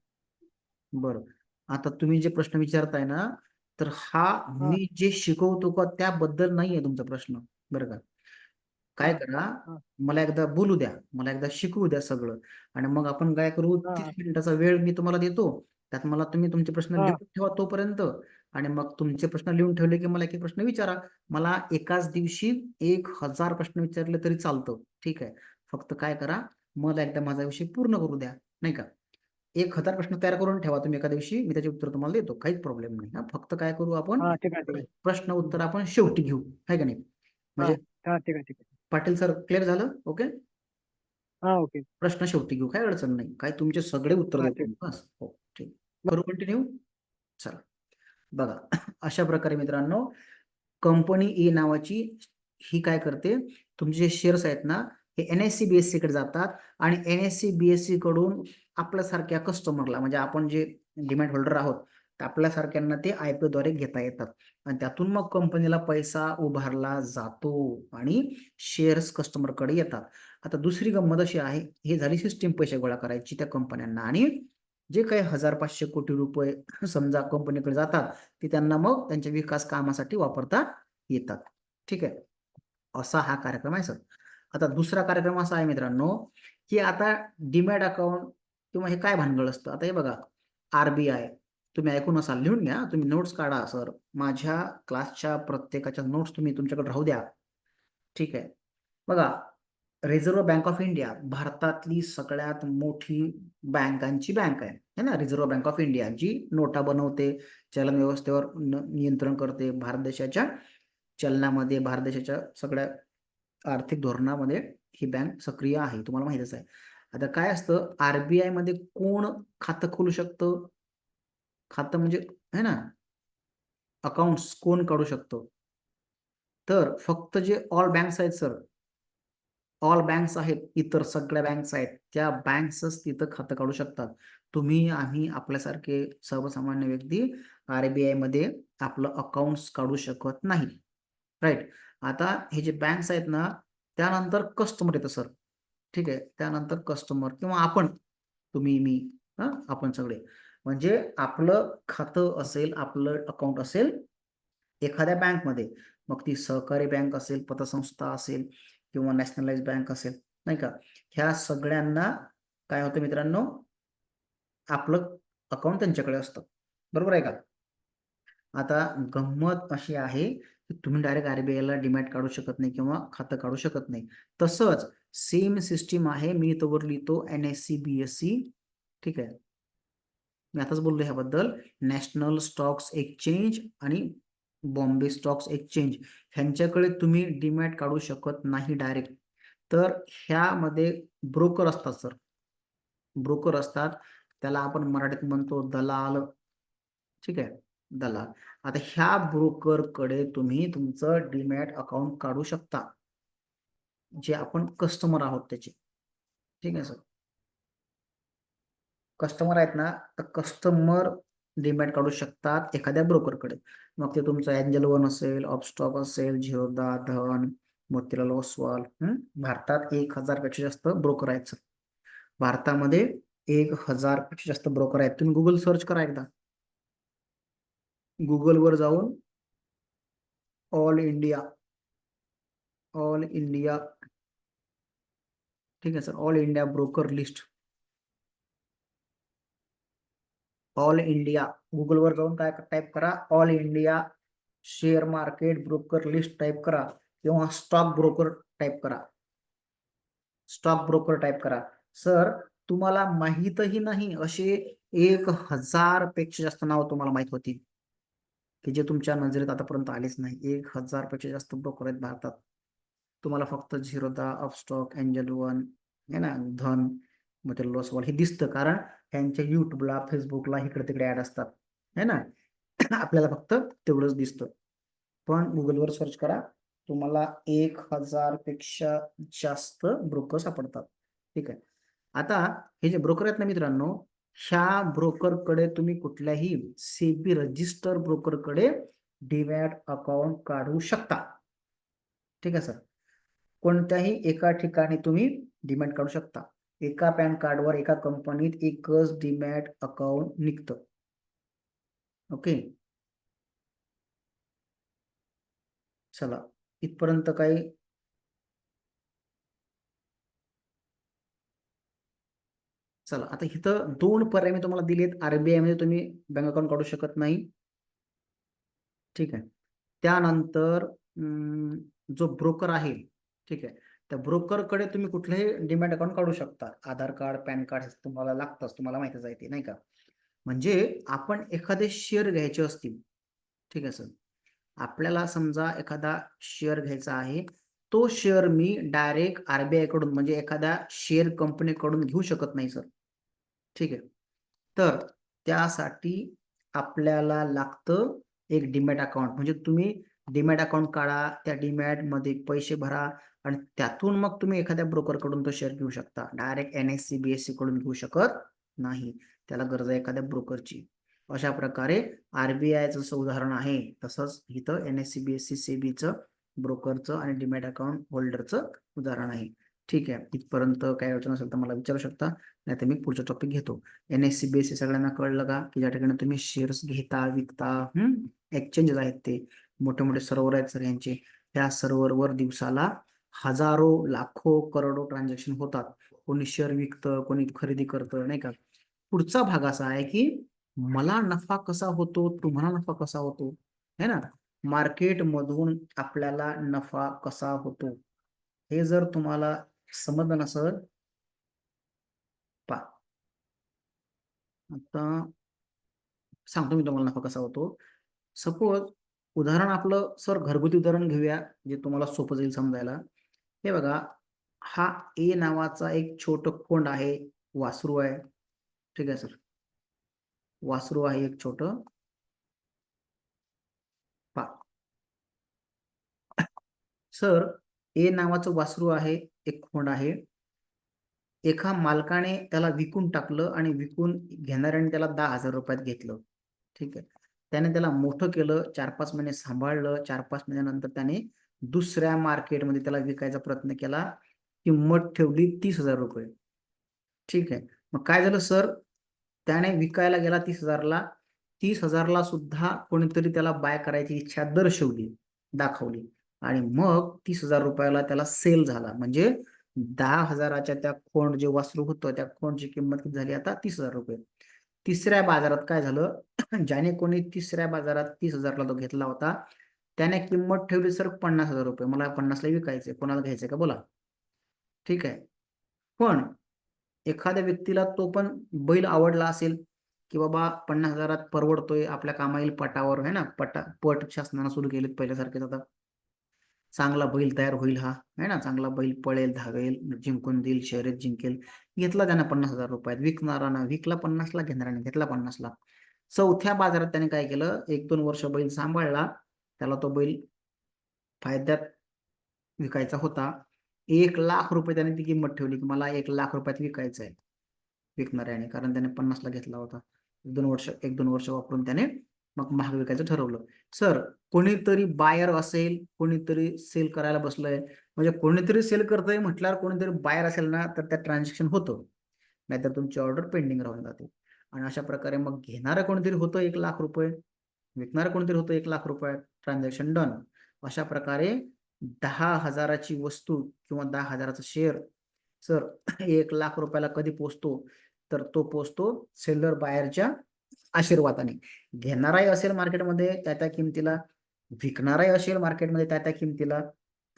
Speaker 1: बरं. आता तुम्ही जे प्रश्न विचारताय ना, तर हा
Speaker 3: हा
Speaker 1: मी जे शिकवतो का त्याबद्दल नाहीये तुमचा प्रश्न, बरं का. काय
Speaker 3: हा
Speaker 1: करा,
Speaker 3: हा
Speaker 1: मला एकदा बोलू द्या, मला एकदा शिकवू द्या सगळं, आणि मग आपण काय करू,
Speaker 3: हा
Speaker 1: 30 मिनिटाचा वेळ मी तुम्हाला देतो. त्यात मला तुम्ही तुमचे प्रश्न
Speaker 3: हा
Speaker 1: लिहून ठेवा तोपर्यंत, आणि मग तुमचे प्रश्न लिहून ठेवले की मला एक एक प्रश्न विचारा. मला एकाच दिवशी 1000 प्रश्न विचारले तरी चालतं, ठीक आहे. फक्त काय करा, मला एकदा माझा विषय पूर्ण करू द्या, नाही का. 1000 प्रश्न तयार करून ठेवा तुम्ही एका दिवशी, मी त्याचे उत्तर तुम्हाला देतो, काहीच प्रॉब्लेम नाही. हा, फक्त काय करू आपण,
Speaker 3: हा ठीक आहे ठीक आहे.
Speaker 1: प्रश्न उत्तर आपण शेवटी घेऊ, आहे का नाही.
Speaker 3: हा
Speaker 1: म्हणजे
Speaker 3: हा ठीक आहे ठीक आहे.
Speaker 1: पाटील सर, क्लिअर झालं? ओके.
Speaker 3: हा ओके.
Speaker 1: प्रश्न शेवटी घेऊ, काय अडचण नाही, काय तुमचे सगळे उत्तर
Speaker 3: हा
Speaker 1: देतो
Speaker 3: ठीक.
Speaker 1: मी, बस. हो, ठीक. करू कंटिन्यू. चला, बघा. अशा प्रकारे मित्रांनो, कंपनी ई नावाची ही काय करते, तुमचे जे शेअर्स आहेत ना, हे NSE BSE कडे जातात, आणि NSE BSE कडून आपल्यासारख्या कस्टमरला, म्हणजे आपण जे डिमॅट होल्डर आहोत, तर आपल्यासारख्यांना ते IPO द्वारे घेता येतात, आणि त्यातून मग कंपनीला पैसा उभारला जातो आणि शेअर्स कस्टमरकडे येतात. आता दुसरी गंमत अशी आहे, ही झाली सिस्टीम पैसे गोळा करायची त्या कंपन्यांना, आणि जे काही 1500 कोटी रुपये समजा कंपनीकडे जातात, ते त्यांना मग त्यांच्या विकास कामासाठी वापरता येतात, ठीक आहे. असा हा कार्यक्रम आहे सर. आता दुसरा कार्यक्रम असा आहे मित्रांनो, की आता डीमॅट अकाउंट किंवा हे काय भानगड असतं. आता हे बघा, RBI, तुम्ही ऐकून असाल, लिहून घ्या, तुम्ही नोट्स काढा सर, माझ्या क्लासच्या प्रत्येकाच्या नोट्स तुम्ही तुमच्याकडे राहू द्या, ठीक आहे. बघा, रिझर्व्ह बँक ऑफ इंडिया भारतातली सगळ्यात मोठी बँकांची बँक आहे, है ना. रिझर्व्ह बँक ऑफ इंडिया जी नोटा बनवते, चलन व्यवस्थेवर नियंत्रण करते, भारत देशाच्या चलनामध्ये, भारत देशाच्या सगळ्या आर्थिक धोरणामध्ये ही बँक सक्रिय आहे, तुम्हाला माहितच आहे. आता काय असतं, RBI मध्ये कोण खातं खोलू शकतं, खातं म्हणजे, है ना, अकाउंट्स कोण काढू शकतो, तर फक्त जे ऑल बँक्स आहेत सर, ऑल बँक्स आहेत, इतर सगळ्या बँक्स आहेत, त्या बँक्सच तिथं खातं काढू शकतात. तुम्ही, आम्ही, आपल्यासारखे सर्वसामान्य व्यक्ती RBI मध्ये आपलं अकाउंट्स काढू शकत नाही, राईट. आता हे जे बँक्स आहेत ना, त्यानंतर कस्टमर येतं सर, ठीक आहे. त्यानंतर कस्टमर किंवा आपण, तुम्ही, मी, आपण सगळे, म्हणजे आपलं खातं असेल, आपलं अकाउंट असेल एखाद्या बँकमध्ये, मग ती सहकारी बँक असेल, पतसंस्था असेल, किंवा नॅशनलाइज बँक असेल, नाही का. ह्या सगळ्यांना काय होतं मित्रांनो, आपलं अकाउंट त्यांच्याकडे असतं, बरोबर आहे का. आता गंमत अशी आहे की तुम्ही डायरेक्ट RBI ला डीमॅट काढू शकत नाही किंवा खातं काढू शकत नाही. तसंच सेम सिस्टीम आहे, मी तोवर लिहितो NSE BSE, ठीक आहे. मी आताच बोललो ह्याबद्दल, नॅशनल स्टॉक्स एक्सचेंज आणि बॉम्बे स्टॉक्स एक्सचेंज, ह्यांच्याकडे तुम्ही डीमॅट काढू शकत नाही डायरेक्ट. तर ह्यामध्ये ब्रोकर असतात सर, ब्रोकर असतात, त्याला आपण मराठीत म्हणतो दलाल, ठीक आहे, दलाल. आता ह्या ब्रोकरकडे तुम्ही तुमचं डीमॅट अकाउंट काढू शकता, जे आपण कस्टमर आहोत त्याचे, ठीक आहे सर. कस्टमर आहेत ना, तर कस्टमर डीमॅट काढू शकतात एखाद्या ब्रोकरकडे. मग ते तुमचं एंजल वन असेल, ऑपस्टॉक असेल, झिरोदा, धन, मोतीलाल ओसवाल, भारतात 1000 पेक्षा जास्त ब्रोकर आहेत सर. भारतामध्ये 1000 पेक्षा जास्त ब्रोकर आहेत. तुम्ही गुगल सर्च करा एकदा, गुगलवर जाऊन ऑल इंडिया, ऑल इंडिया, ठीक आहे sir, all India broker list, all India, गुगलवर जाऊन काय टाईप करा, all India share market broker list type करा, किंवा स्टॉक ब्रोकर टाईप करा, स्टॉक ब्रोकर टाईप करा. सर, तुम्हाला माहीतही नाही असे 1000 पेक्षा जास्त नाव तुम्हाला माहित होतील, की जे तुमच्या नजरेत आतापर्यंत आलेच नाही. 1000 पेक्षा जास्त ब्रोकर आहेत भारतात. तुम्हाला फक्त झिरोदा, अपस्टॉक, एंजल वन, है ना, धन, मग ते लॉसवाल हे दिसतं, कारण त्यांच्या युट्यूबला, फेसबुकला इकडे तिकडे ऍड असतात, है ना. आपल्याला फक्त तेवढंच दिसतं. पण गुगलवर सर्च करा, तुम्हाला 1000 पेक्षा जास्त ब्रोकर सापडतात, ठीक आहे. आता हे जे ब्रोकर आहेत ना मित्रांनो, ह्या ब्रोकरकडे तुम्ही कुठल्याही सेबी रजिस्टर ब्रोकरकडे डीमॅट अकाउंट काढू शकता. ठीक आहे सर. कोणत्याही एका ठिकाणी तुम्ही डीमॅट काढू शकता. एका पॅन कार्डवर एका कंपनीत एकच डीमॅट अकाउंट निघतं. ओके. चला इथपर्यंत काही चला आता इथं 2 पर्याय मी तुम्हाला दिलेत. आरबीआय मध्ये तुम्ही बँक अकाउंट काढू शकत नाही. ठीक आहे. त्यानंतर जो ब्रोकर आहे, ठीक आहे, त्या ब्रोकरकडे तुम्ही कुठलेही डीमॅट अकाउंट काढू शकता. आधार कार्ड, पॅन कार्ड तुम्हाला लागतंच, तुम्हाला माहितीच आहे ते, नाही का. म्हणजे आपण एखादे शेअर घ्यायचे असतील, ठीक आहे सर, आपल्याला समजा एखादा शेअर घ्यायचा आहे, तो शेअर मी डायरेक्ट आरबीआय कडून म्हणजे एखाद्या शेअर कंपनीकडून घेऊ शकत नाही सर. ठीक आहे. तर त्यासाठी आपल्याला लागतं एक डीमॅट अकाउंट. म्हणजे तुम्ही डीमॅट अकाउंट काढा, त्या डीमॅट मध्ये पैसे भरा आणि त्यातून मग तुम्ही एखाद्या ब्रोकर कडून तो शेअर घेऊ शकता. डायरेक्ट एनएससी बीएससी कडून घेऊ शकत नाही. त्याला गरज आहे एखाद्या ब्रोकरची. अशा प्रकारे आरबीआयचं जसं उदाहरण आहे तसंच इथं एनएससी बीएससी सेबीचं ब्रोकरचं आणि डीमॅट अकाउंट होल्डरचं उदाहरण आहे. ठीक आहे. इथपर्यंत काय अडचण असेल तर मला विचारू शकता, नाही तर मी पुढचा टॉपिक घेतो. एनएससी बीएससी सगळ्यांना कळलं का, की ज्या ठिकाणी तुम्ही शेअर्स घेता विकता, एक्सचेंजेस आहेत ते मोठे मोठे सर्व्हर आहेत सर यांचे. त्या सर्व्हरवर दिवसाला हजारो लाखो करोडो ट्रान्झॅक्शन होतात. कोणी शेअर विकतं, कोणी खरेदी करतं, नाही का. पुढचा भाग असा आहे की मला नफा कसा होतो, तुम्हाला नफा कसा होतो, है ना. मार्केट मधून आपल्याला नफा कसा होतो हे जर तुम्हाला समजलं नसेल, पहा आता सांगतो मी तुम्हाला नफा कसा होतो. सपोज उदाहरण आपलं सर घरगुती उदाहरण घेऊया, जे तुम्हाला सोपं जाईल समजायला. हे बघा, हा ए नावाचा एक छोटं कोंड आहे, वासरू आहे. ठीक आहे सर, वासरू आहे एक छोटं. पहा सर, ए नावाचं वासरू आहे, एक खोंड आहे. एका मालकाने त्याला विकून टाकलं आणि विकून घेणाऱ्याने त्याला 10,000 रुपयात घेतलं. ठीक आहे. त्याने त्याला मोठं केलं, 4-5 महिने सांभाळलं. 4-5 महिन्यानंतर त्याने दुसऱ्या मार्केटमध्ये त्याला विकायचा प्रयत्न केला. किंमत ठेवली 30,000 रुपये. ठीक आहे. मग काय झालं सर, त्याने विकायला गेला 30,000ला. 30,000ला सुद्धा कोणीतरी त्याला बाय करायची इच्छा दाखवली आणि मग 30,000 रुपयाला त्याला सेल झाला. म्हणजे 10,000च्या त्या खोंड जे वासरू होतं त्या खोंडची किंमत किती झाली आता 30,000 रुपये. तिसऱ्या बाजारात काय झालं, ज्याने कोणी तिसऱ्या बाजारात 30,000ला तो घेतला होता त्याने किंमत ठेवली सर 50,000 रुपये. मला 50ला विकायचे, कोणाला घ्यायचंय का बोला. ठीक आहे. पण एखाद्या व्यक्तीला तो पण बैल आवडला असेल की बाबा 50,000त परवडतोय, आपल्या कामा येईल पटावर, है ना. पट शासनानं सुरू केलेत पहिल्यासारखेच आता. चांगला बैल तयार होईल हा, है ना. चांगला बैल पळेल, धावेल, जिंकून देईल, शर्यत जिंकेल. घेतला त्याने 50,000 रुपयात. विकणारानं विकला 50ला, घेणाऱ्याने घेतला 50ला. चौथ्या बाजारात त्याने काय केलं, 1-2 वर्ष बैल सांभाळला. त्याला तो बैल फायद्यात विकायचा होता. 1,00,000 रुपये त्याने ती किंमत ठेवली की मला 1,00,000 रुपयात विकायचं आहे विकणाऱ्याने, कारण त्याने 50ला घेतला होता. 1-2 वर्ष वापरून त्याने मग महाग विकायचं ठरवलं. सर, कोणीतरी बायर असेल, कोणीतरी सेल करायला बसलंय. म्हणजे कोणीतरी सेल करतंय म्हटल्यावर कोणीतरी बायर असेल ना, तर त्या ट्रान्झॅक्शन होतं. नाहीतर तुमची ऑर्डर पेंडिंग राहून जाते. आणि अशा प्रकारे मग घेणारं कोणीतरी होतं 1,00,000 रुपये, विकणारं कोणीतरी होतं 1,00,000 रुपयात, ट्रान्झॅक्शन डन. अशा प्रकारे 10,000ची वस्तू किंवा 10,000चं शेअर सर 1,00,000 रुपयाला कधी पोचतो, तर तो पोचतो सेलर बायरच्या आशीर्वादाने. घेणाराही असेल मार्केटमध्ये त्या किमतीला, विकणाराही असेल मार्केटमध्ये त्या किमतीला.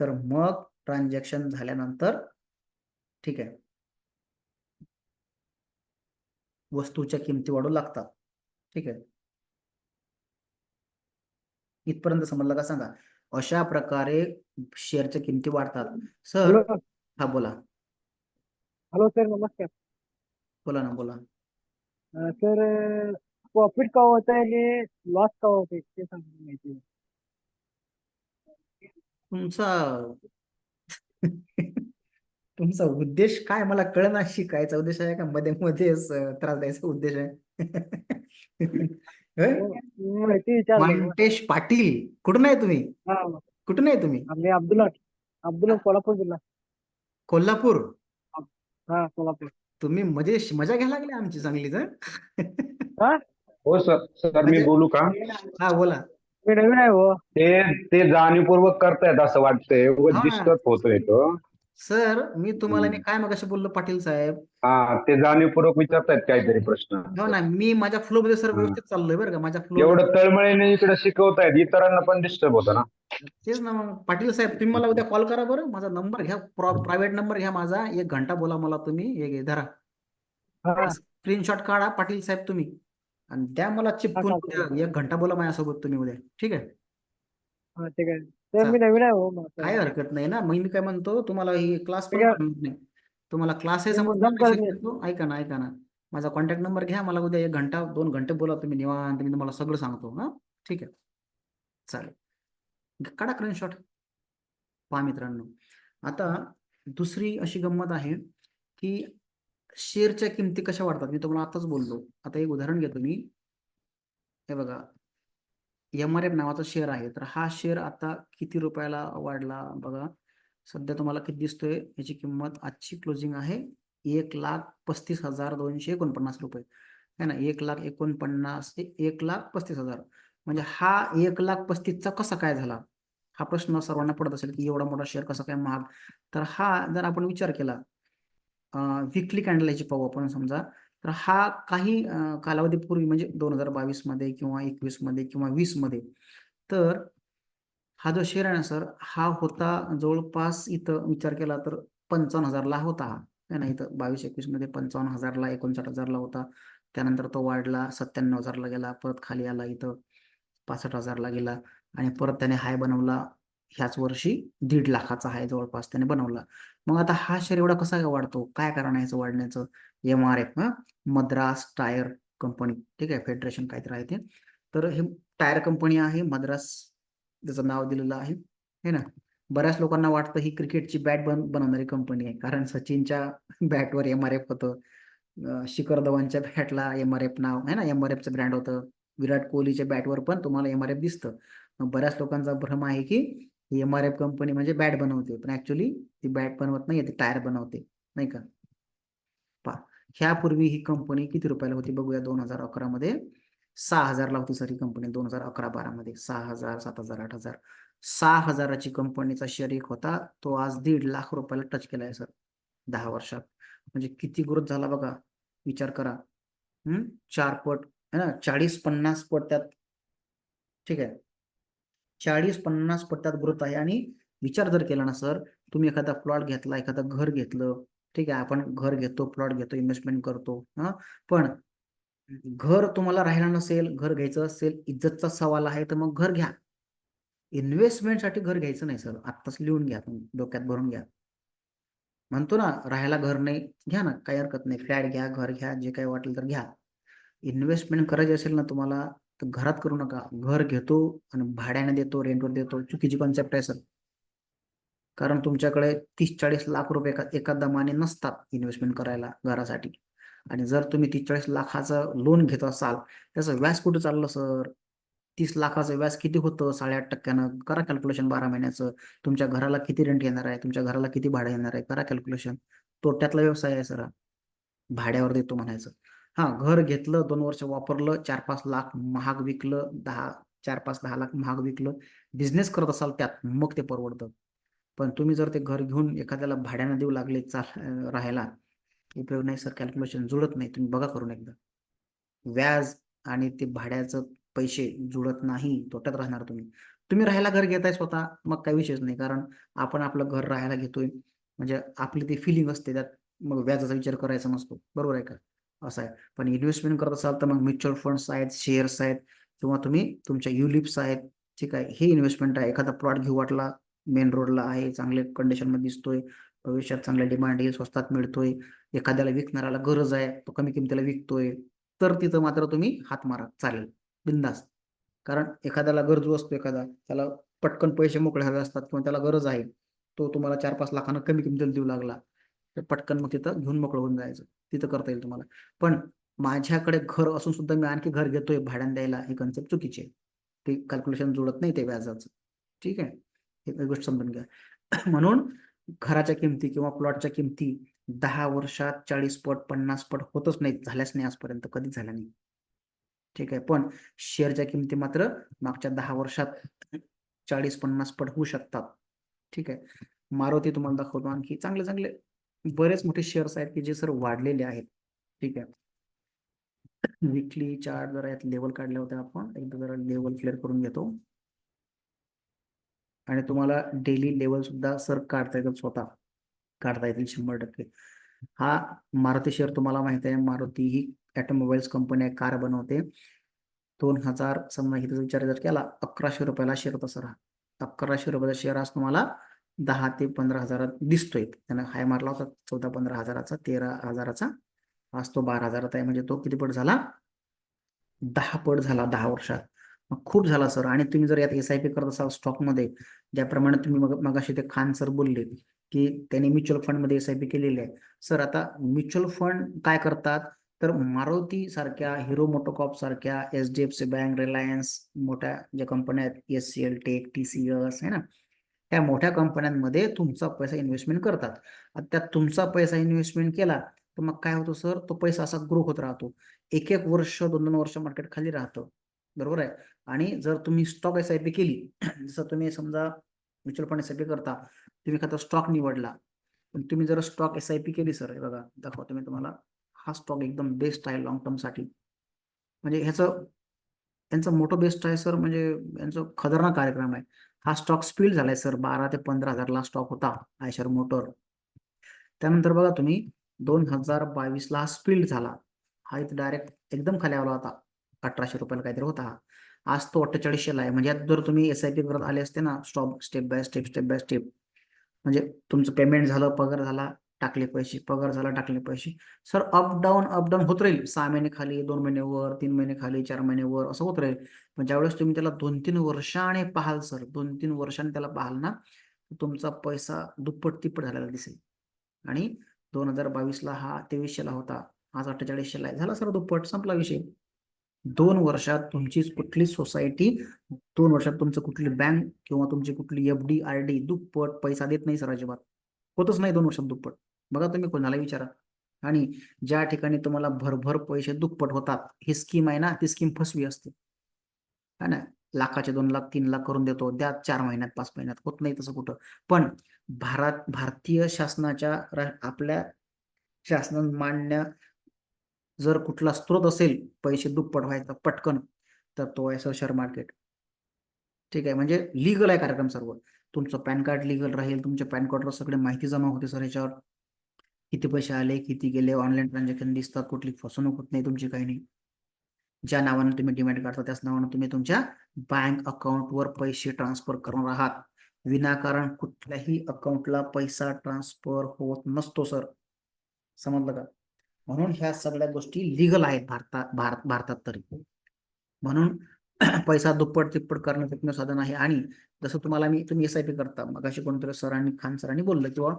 Speaker 1: तर मग ट्रान्झॅक्शन झाल्यानंतर, ठीक आहे, वस्तूच्या किमती वाढू लागतात. ठीक आहे. इथपर्यंत समजलं का सांगा. अशा प्रकारे शेअरच्या किमती वाढतात सर.
Speaker 3: हॅलो.
Speaker 1: हा बोला.
Speaker 3: हॅलो सर, नमस्कार.
Speaker 1: बोला ना, बोला.
Speaker 3: सर, प्रॉफिट का होता है आणि लॉस का होता है ते सांगा माहिती.
Speaker 1: तुमचा तुमचा उद्देश काय मला कळना, शिकायचा उद्देश आहे का मध्ये मध्येच त्रास द्यायचा उद्देश आहे? होय?
Speaker 3: माहिती विचारलं ना.
Speaker 1: मांटेश पाटील, कुठून आहे तुम्ही?
Speaker 3: हा
Speaker 1: कुठून आहे तुम्ही?
Speaker 3: आम्ही अब्दुल्ला कोल्हापूर जिल्हा.
Speaker 1: कोल्हापूर.
Speaker 3: हा कोल्हापूर.
Speaker 1: तुम्ही मजे मजा घ्यायला लागले आमची चांगलीच हं?
Speaker 3: हा
Speaker 4: हो सर. सर मी
Speaker 1: म्हणजे
Speaker 4: बोलू का?
Speaker 1: हा बोला.
Speaker 3: मी नवीन आहे हो.
Speaker 4: ते जाणीवपूर्वक करतायत असं वाटतंय,
Speaker 1: हो ना
Speaker 4: डिस्टर्ब होतोय तो.
Speaker 1: सर, मी तुम्हाला मी काय मगाशी बोललो पाटील साहेब.
Speaker 4: हा, ते जाणीवपूर्वक विचारतायत काहीतरी प्रश्न.
Speaker 1: हो ना, मी माझ्या फ्लो मध्ये सर
Speaker 4: हा.
Speaker 1: व्यवस्थित चाललोय बरं का, माझ्या फ्लो
Speaker 4: एवढं
Speaker 1: मध्ये.
Speaker 4: तळमळीने इकडे शिकवतायत, इतरांना पण डिस्टर्ब होतं ना.
Speaker 1: तेच ना मग पाटील साहेब, तुम्ही मला उद्या कॉल करा बरं. माझा नंबर घ्या, प्रायव्हेट नंबर घ्या माझा, 1 घंटा बोला मला तुम्ही. हे घे धरा,
Speaker 3: हा
Speaker 1: स्क्रीनशॉट काढा पाटील साहेब तुम्ही, आणि द्या मला
Speaker 3: हा
Speaker 1: चिपकून.
Speaker 3: चालतंय.
Speaker 1: उद्या 1 घंटा बोला माझ्यासोबत तुम्ही उद्या, ठीक आहे?
Speaker 3: हा ठीक आहे सर, मी
Speaker 1: चाल,
Speaker 3: नवीन आहे हो मग सर.
Speaker 1: काय हरकत नाही ना. मग मी काय म्हणतो, तुम्हाला ही क्लास
Speaker 3: ठीक
Speaker 1: पण
Speaker 3: आहे.
Speaker 1: करणार नाही. तुम्हाला क्लास आहे
Speaker 3: मी
Speaker 1: समजणार
Speaker 3: मुद्दाम
Speaker 1: नाही
Speaker 3: करत नाही.
Speaker 1: शक्यतो. ऐका ना, ऐका ना, माझा कॉन्टॅक्ट नंबर घ्या, मला उद्या 1 घंटा 2 घंटे बोला तुम्ही निवांत, मी तुम्हाला सगळं सांगतो. हा ठीक आहे, चालेल. काढा स्क्रीनशॉट. पहा मित्रांनो, आता दुसरी अशी गंमत आहे की शेअरच्या किमती कशा वाढतात. मी तुम्हाला आताच बोललो. आता एक उदाहरण घेतो मी. हे बघा, MRF नावाचा शेअर आहे, तर हा शेअर आता किती रुपयाला वाढला बघा. सध्या तुम्हाला किती दिसतोय, याची किंमत आजची क्लोजिंग आहे 1,35,249 रुपये, है ना. 1,49,35,000. म्हणजे हा 1,35,000चा कसा काय झाला, हा प्रश्न सर्वांना पडत असेल की एवढा मोठा शेअर कसा काय महाग. तर हा जर आपण विचार केला, विकली कॅन्डल याची पाहू आपण समजा, तर हा काही कालावधीपूर्वी म्हणजे 2022 मध्ये किंवा 21 मध्ये किंवा 20 मध्ये, तर हा जो शेअर आहे ना सर, हा होता जवळपास, इथं विचार केला तर 55,000ला होता हा, है ना. इथं 22-21 मध्ये 55,000ला, 59,000ला होता. त्यानंतर तो वाढला, 97,000ला गेला, परत खाली आला, इथं 65,000ला गेला, आणि परत त्याने हाय बनवला ह्याच वर्षी 1,50,000चा हाय जवळपास त्याने बनवला. मग आता हा शेअर एवढा कसा काय वाढतो, काय कारण आहे याचं वाढण्याचं? MRF, मद्रास टायर कंपनी, ठीक आहे, फेडरेशन काहीतरी आहे ते. तर हे टायर कंपनी आहे मद्रास, त्याचं नाव दिलेलं आहे, है ना. बऱ्याच लोकांना वाटतं ही क्रिकेटची बॅट बनवणारी कंपनी आहे, कारण सचिनच्या बॅटवर MRF होतं, शिखर धवनच्या बॅटला MRF नाव आहे ना, MRFचं ब्रँड होतं. विराट कोहलीच्या बॅटवर पण तुम्हाला MRF दिसतं. मग बऱ्याच लोकांचा भ्रम आहे की MRF कंपनी म्हणजे बॅट बनवते, पण ऍक्च्युली ती बॅट बनवत नाही, ती टायर बनवते, नाही का. पहा, ह्यापूर्वी ही कंपनी किती रुपयाला होती बघूया. 2011 मध्ये 6,000ला होती सर ही कंपनी. 2011-12 मध्ये 6,000, 7,000, 8,000. 6,000ची कंपनीचा शेअर एक होता, तो आज 1,50,000 रुपयाला टच केलाय सर 10 वर्षात. म्हणजे किती ग्रोथ झाला बघा, विचार करा. 4 पट है ना, 40-50 पट त्यात, ठीक आहे. 40-50 पट त्यात ग्रोथ आहे. आणि विचार जर केला ना सर, तुम्ही एखादा प्लॉट घेतला, एखादं घर घेतलं, ठीक आहे, आपण घर घेतो, प्लॉट घेतो, इन्व्हेस्टमेंट करतो, पण घर तुम्हाला राहायला नसेल, घर घ्यायचं असेल, इज्जतचा सवाल आहे, तर मग घर घ्या. इन्व्हेस्टमेंटसाठी घर घ्यायचं नाही सर. आत्ताच लिहून घ्या, तुम्ही डोक्यात भरून घ्या. म्हणतो ना, राहायला घर नाही, घ्या ना, काही हरकत नाही, फ्लॅट घ्या, घर घ्या, जे काही वाटेल तर घ्या. इन्व्हेस्टमेंट करायची असेल ना तुम्हाला, तर घरात करू नका. घर घेतो आणि भाड्याने देतो, रेंटवर देतो, चुकीची कॉन्सेप्ट आहे सर. कारण तुमच्याकडे 30-40 लाख रुपये एका दमाने नसतात इन्व्हेस्टमेंट करायला घरासाठी. आणि जर तुम्ही 30-40 लाखाचं लोन घेत असाल, त्याचं व्याज कुठं चाललं सर? 30 लाखाचं व्याज किती होतं? 8.5%. करा कॅल्क्युलेशन 12 महिन्याचं. तुमच्या घराला किती रेंट येणार आहे, तुमच्या घराला किती भाडं येणार आहे, करा कॅल्क्युलेशन. तोट्यातला व्यवसाय आहे सर, भाड्यावर देतो म्हणायचं. हा, घर घेतलं, 2 वर्ष वापरलं, 4-5 लाख महाग विकलं, 4-5-10 लाख महाग विकलं, बिझनेस करत असाल त्यात, मग ते परवडतं. पण तुम्ही जर ते घर घेऊन एखाद्याला भाड्याने देऊ लागले राहायला, उपयोग नाही सर. कॅल्क्युलेशन जुळत नाही, तुम्ही बघा करून एकदा. व्याज आणि ते भाड्याचं पैसे जुळत नाही, तोट्यात राहणार तुम्ही. तुम्ही राहायला घर घेताय स्वतः, मग काही विषयच नाही, कारण आपण आपलं घर राहायला घेतोय, म्हणजे आपली ती फिलिंग असते त्यात, मग व्याजाचा विचार करायचा नसतो, बरोबर आहे का. असं आहे. पण इन्व्हेस्टमेंट करत असाल तर मग म्युच्युअल फंड्स आहेत, शेअर्स आहेत, किंवा तुम्ही तुमच्या युलिप्स आहेत, ठीक आहे, हे इन्व्हेस्टमेंट आहे. एखादा प्लॉट घेऊ वाटला, मेन रोडला आहे, चांगल्या कंडिशनमध्ये दिसतोय, भविष्यात चांगल्या डिमांड येईल, स्वस्तात मिळतोय, एखाद्याला विकणाऱ्याला गरज आहे, तो कमी किमतीला विकतोय, तर तिथं मात्र तुम्ही हात मारा, चालेल, बिंदास. कारण एखाद्याला गरजू असतो, एखादा त्याला पटकन पैसे मोकळे हवे असतात, किंवा त्याला गरज आहे, तो तुम्हाला 4-5 लाखानं कमी किमतीला देऊ लागला, तर पटकन मग तिथं घेऊन मोकळं होऊन जायचं, तिथं करता येईल तुम्हाला. पण माझ्याकडे घर असून सुद्धा मी आणखी घर घेतोय भाड्याने द्यायला, ही कन्सेप्ट चुकीची आहे. ते कॅल्क्युलेशन जुळत नाही ते व्याजाचं. ठीक आहे, ही गोष्ट समजून घ्या. म्हणून घराच्या किमती किंवा प्लॉटच्या किमती 10 वर्षात 40 पट 50 पट होतच नाहीत, झाल्याच नाही आजपर्यंत, कधीच झाल्या नाही. ठीक आहे, पण शेअरच्या किमती मात्र मागच्या 10 वर्षात 40-50 पट होऊ शकतात. ठीक आहे, मारुती तुम्हाला दाखवतो आणखी चांगले चांगले बरेच मोठे शेअर्स आहेत की जे सर वाढलेले आहेत. ठीक आहे, वीकली चार्ट जरा यात लेवल काढले होते आपण, एकदा जरा लेवल क्लिअर करून घेतो. आणि तुम्हाला डेली लेवल सुद्धा सर काढता येतात, स्वतः काढता येतील 100%. हा मारुती शेअर तुम्हाला माहिती आहे, मारुती ही ऑटोमोबाईल्स कंपनी आहे, कार बनवते. 2000 समजा इथे विचार जर केला 1100 रुपयाला शेअर होता सर. 1100 रुपयाचा शेअर आज तुम्हाला 10 ते 15 हजारात दिसतोय. त्यानं हाय मारला होता 14-15 हजाराचा, 13 हजाराचा, आज तो 12 हजारात आहे. म्हणजे तो किती पट झाला? 10 पट झाला 10 वर्षात. मग खूप झाला सर. आणि तुम्ही जर यात SIP करत असाल स्टॉकमध्ये, ज्याप्रमाणे तुम्ही मगाशी ते खान सर बोलले की त्यांनी म्युच्युअल फंडमध्ये SIP केलेली आहे. सर आता म्युच्युअल फंड काय करतात, तर मारुती सारख्या, हिरो मोटोकॉर्प सारख्या, HDFC बँक, रिलायन्स, मोठ्या ज्या कंपन्या आहेत, SCL टेक, TCS आहे ना, त्या मोठ्या कंपन्यांमध्ये तुमचा पैसा इन्व्हेस्टमेंट करतात. आता त्यात तुमचा पैसा इन्व्हेस्टमेंट केला तर मग काय होतं सर, तो पैसा असा ग्रो होत राहतो. 1-1 वर्ष 2-2 वर्ष मार्केट खाली राहतं, बरोबर आहे. आणि जर तुम्ही स्टॉक SIP केली, जसं तुम्ही समजा म्युच्युअल फंड SIP करता, तुम्ही एखादा स्टॉक निवडला, पण तुम्ही जर स्टॉक SIP केली सर, हे बघा दाखवतो मी तुम्हाला, हा स्टॉक एकदम बेस्ट आहे लॉंग टर्म साठी. म्हणजे यांचं मोठं बेस्ट आहे सर, म्हणजे यांचं खतरनाक कार्यक्रम आहे. हा स्टॉक स्पीड झालाय सर, 12 ते 15 हजारला स्टॉक होता आयशर मोटर. त्यानंतर बघा तुम्ही 2022ला हा स्पीड झाला, हा इथे डायरेक्ट एकदम खाली आला होता, 1800 रुपयाला काहीतरी होता हा. आज तो 4800ला आहे. म्हणजे यात जर तुम्ही SIP करत आले असते ना, स्टेप बाय स्टेप, म्हणजे तुमचं पेमेंट झालं, पगार झाला, टाकले पैसे, पगार झाला, टाकले पैसे, सर अप डाऊन होत राहील. 6 महिने खाली, 2 महिने वर, 3 महिने खाली, 4 महिने वर, असं होत राहील. पण ज्यावेळेस तुम्ही त्याला 2-3 वर्षाने पाहाल सर, 2-3 वर्षांनी त्याला पाहाल ना, तुमचा पैसा दुप्पट तिप्पट झालेला दिसेल. आणि 2022ला हा 2300ला होता, आज 4800ला आहे. झाला सर दुप्पट, संपला विषय. 2 वर्षात तुमची कुठली सोसायटी, 2 वर्षात तुमचं कुठली बँक किंवा तुमची कुठली FD RD दुप्पट पैसा देत नाही सर, अजिबात होतच नाही 2 वर्षात दुप्पट. बघा तुम्ही कोणाला विचारा. आणि ज्या ठिकाणी तुम्हाला भरभर पैसे दुप्पट होतात, ही स्कीम आहे ना, ती स्कीम फसवी असते, है ना. लाखाचे 2 लाख 3 लाख करून देतो, द्या 4 महिन्यात 5 महिन्यात, होत नाही तसं कुठं. पण भारतीय शासनाच्या, आपल्या शासनाने मान्य जर कुठला स्रोत असेल पैसे दुप्पट व्हायचा पटकन, तर तो आहे सर शेअर मार्केट. ठीक आहे, म्हणजे लीगल आहे कार्यक्रम सर्व. तुमचं पॅन कार्ड लीगल राहील, तुमच्या पॅन कार्डवर सगळी माहिती जमा होते सर. ह्याच्यावर किती पैसे आले, किती गेले, ऑनलाईन ट्रान्झॅक्शन दिसतात, कुठली फसवणूक होत नाही तुमची, काही नाही. ज्या नावाने तुम्ही डिमॅट काढता त्याच नावाने तुम्ही तुमच्या बँक अकाउंटवर पैसे ट्रान्सफर करणार आहात. विनाकारण कुठल्याही अकाउंटला पैसा ट्रान्सफर होत नसतो सर, समजलं का. म्हणून ह्या सगळ्या गोष्टी लीगल आहेत भारतात तरी. म्हणून पैसा दुप्पट तिप्पट करण्याचं एकमेव साधन आहे. आणि जसं तुम्ही SIP करता, मग अशी कोणतरी खान सरांनी बोललं किंवा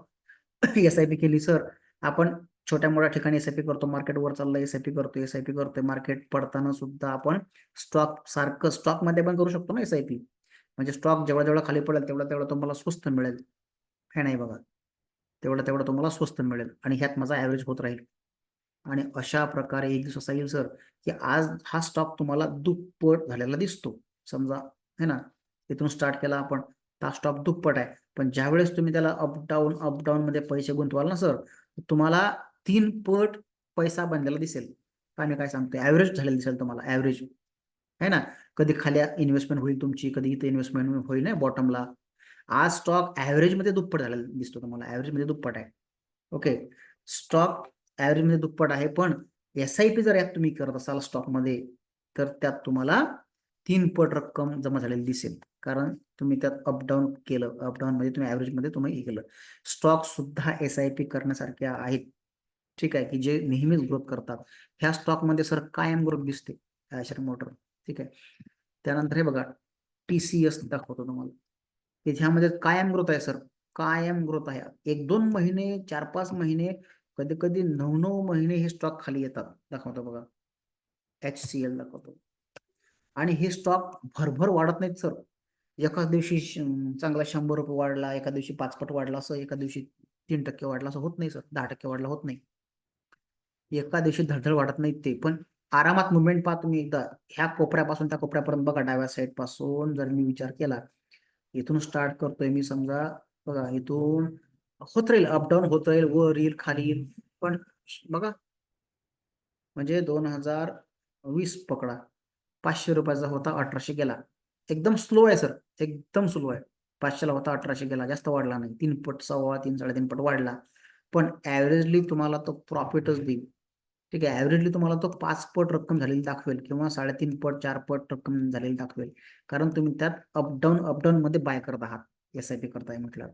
Speaker 1: SIP केली सर, आपण छोट्या मोठ्या ठिकाणी SIP करतो, मार्केट वर चाललं SIP करतोय, मार्केट पडताना सुद्धा आपण स्टॉक सारखं स्टॉक मध्ये पण करू शकतो ना SIP. म्हणजे स्टॉक जेवढा खाली पडेल तेवढा तुम्हाला स्वस्त मिळेल, हे नाही बघा, तेवढा तुम्हाला स्वस्त मिळेल आणि ह्यात माझा ऍव्हरेज होत राहील. आणि अशा प्रकारे एक दिवस असा येईल सर की आज हा स्टॉक तुम्हाला दुप्पट झालेला दिसतो समजा, है ना. इथून स्टार्ट केला आपण, हा स्टॉक दुप्पट आहे. पण ज्यावेळेस तुम्ही त्याला अप डाऊन मध्ये पैसे गुंतवाल ना सर, तुम्हाला 3 पट पैसा बनलेला दिसेल. काय मी काय सांगतोय, ऍव्हरेज झालेला दिसेल तुम्हाला, ऍव्हरेज, है ना. कधी खाली इन्व्हेस्टमेंट होईल तुमची, कधी इथे इन्व्हेस्टमेंट होईल ना बॉटमला. आज स्टॉक ऍव्हरेज मध्ये दुप्पट झालेला दिसतो तुम्हाला, ऍव्हरेज मध्ये दुप्पट आहे. ओके, स्टॉक ऍव्हरेज मध्ये दुप्पट आहे. पण SIP जर यात तुम्ही करत असाल स्टॉक मध्ये, तर त्यात तुम्हाला 3 पट रक्कम जमा झालेली दिसेल. कारण तुम्ही त्यात अपडाऊन केलं, अपडाऊन मध्ये तुम्ही ऍव्हरेज मध्ये तुम्ही हे केलं. स्टॉक सुद्धा SIP करण्यासारखे आहेत, ठीक आहे, की जे नेहमीच ग्रोथ करतात. ह्या स्टॉक मध्ये सर कायम ग्रोथ दिसते, आयशर मोटर. ठीक आहे, त्यानंतर हे बघा TCS दाखवतो तुम्हाला, की ह्यामध्ये कायम ग्रोथ आहे सर, कायम ग्रोथ आहे. 1-2 महिने, 4-5 महिने, कधी कधी 9-9 महिने हे स्टॉक खाली येतात. दाखवतो बघा, HCL दाखवतो. आणि हे स्टॉक भरभर वाढत नाहीत सर. एकाच दिवशी चांगला 100 रुपये वाढला, एका दिवशी 5 पट वाढला, असं एका दिवशी 3% वाढला, असं होत नाही सर. 10% वाढला होत नाही. एका दिवशी धडधड वाढत नाही ते, पण आरामात मुवमेंट पहा तुम्ही एकदा. ह्या कोपऱ्यापासून त्या कोपऱ्यापर्यंत बघा, डाव्या साईड पासून जर मी विचार केला, इथून स्टार्ट करतोय मी समजा, बघा इथून होत राहील, अपडाऊन होत राहील, वर येईल खाली येईल, पण बघा म्हणजे 2020 पकडा, 500 रुपयाचा होता, 1800 गेला. एकदम स्लो आहे सर, एकदम स्लो आहे. 500 ला होता, 1800 गेला, जास्त वाढला नाही. 3 पट, 1.25, 3, 3.5 पट वाढला, पण ऍव्हरेजली तुम्हाला तो प्रॉफिटच देईल. ठीक आहे, ऍव्हरेजली तुम्हाला तो 5 पट रक्कम झालेली दाखवेल, किंवा 3.5 पट, 4 पट रक्कम झालेली दाखवेल, कारण तुम्ही त्यात अपडाऊन मध्ये बाय करत आहात. SIP करताय म्हटलं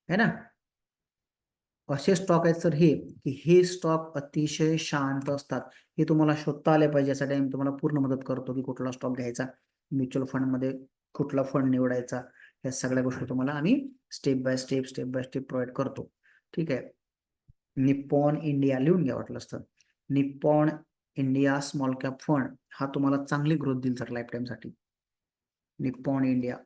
Speaker 1: है ना. असे स्टॉक आहेत सर हे, की हे स्टॉक अतिशय शांत असतात. हे तुम्हाला शोधता आले पाहिजे, यासाठी आम्ही तुम्हाला पूर्ण मदत करतो, की कुठला स्टॉक घ्यायचा, म्युच्युअल फंड मध्ये कुठला फंड निवडायचा, या सगळ्या गोष्टी तुम्हाला आम्ही स्टेप बाय स्टेप प्रोव्हाइड करतो. ठीक आहे. निप्पॉन इंडिया लिहून घ्या वाटलं असतं. Nippon India small cap fund हा तुम्हाला चांगली ग्रोथ देईल सर लाईफ टाईम साठी. Nippon India,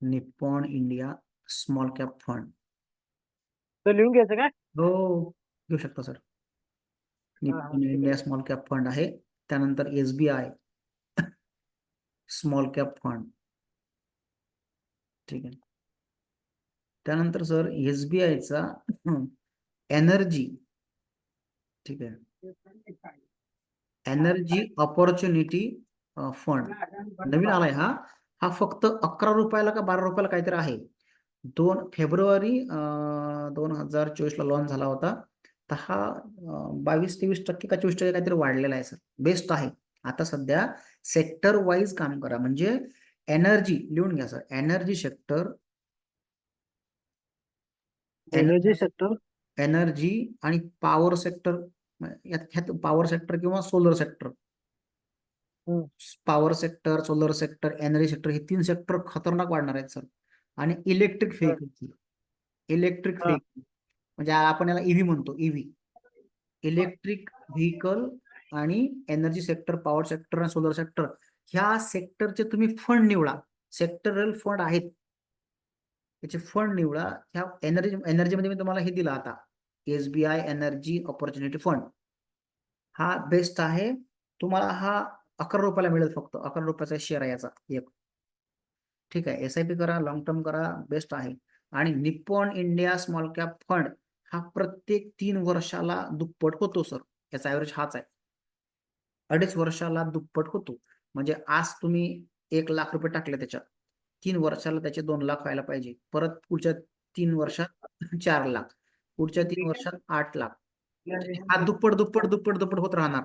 Speaker 1: Nippon India small cap fund.
Speaker 3: तर लिहून घ्यायचं काय?
Speaker 1: हो, घेऊ शकता सर. निप्पॉन
Speaker 3: ठीक
Speaker 1: इंडिया
Speaker 3: आहे.
Speaker 1: स्मॉल कॅप फंड आहे. त्यानंतर SBI स्मॉल कॅप फंड. ठीक आहे. त्यानंतर सर SBI चा एनर्जी, ठीक आहे, एनर्जी अपॉर्च्युनिटी फंड नवीन आलाय हा. हा फक्त 11 रुपयाला का 12 रुपयाला काहीतरी आहे. 2 फेब्रुवारी 2024 ला लॉन्च झाला होता. तर हा 22-23% का 24% काहीतरी वाढलेला आहे सर. बेस्ट आहे. आता सध्या सेक्टर वाईज काम करा, म्हणजे एनर्जी लिहून घ्या sir. Energy sector,
Speaker 3: energy sector,
Speaker 1: energy आणि पॉवर सेक्टर, ह्यात पॉवर सेक्टर किंवा solar sector, power sector, solar sector, energy sector, हे 3 सेक्टर खतरनाक वाढणार आहेत सर. आणि इलेक्ट्रिक व्हेकल, इलेक्ट्रिक व्हेकल म्हणजे आपण याला EV म्हणतो, EV इलेक्ट्रिक व्हेकल, आणि एनर्जी सेक्टर, पॉवर सेक्टर आणि सोलर सेक्टर, ह्या सेक्टरचे तुम्ही फंड निवडा. सेक्टरल फंड आहेत, त्याचे फंड निवडा. ह्या एनर्जी मध्ये मी तुम्हाला हे दिलं आता, SBI एनर्जी अपॉर्च्युनिटी फंड. हा बेस्ट आहे. तुम्हाला हा 11 रुपयाला मिळेल, फक्त 11 रुपयाचा शेअर आहे याचा एक. ठीक आहे. SIP करा, लॉंग टर्म करा, बेस्ट आहे. आणि Nippon India small cap fund हा प्रत्येक 3 वर्षाला दुप्पट होतो सर. याचा ऍव्हरेज हाच आहे. 2.5 वर्षाला दुप्पट होतो. म्हणजे आज तुम्ही 1 लाख रुपये टाकले त्याच्यात, 3 वर्षाला त्याचे 2 लाख व्हायला पाहिजे. परत पुढच्या 3 वर्षात 4 लाख, पुढच्या 3 वर्षात 8 लाख. हा दुप्पट दुप्पट दुप्पट दुप्पट होत राहणार.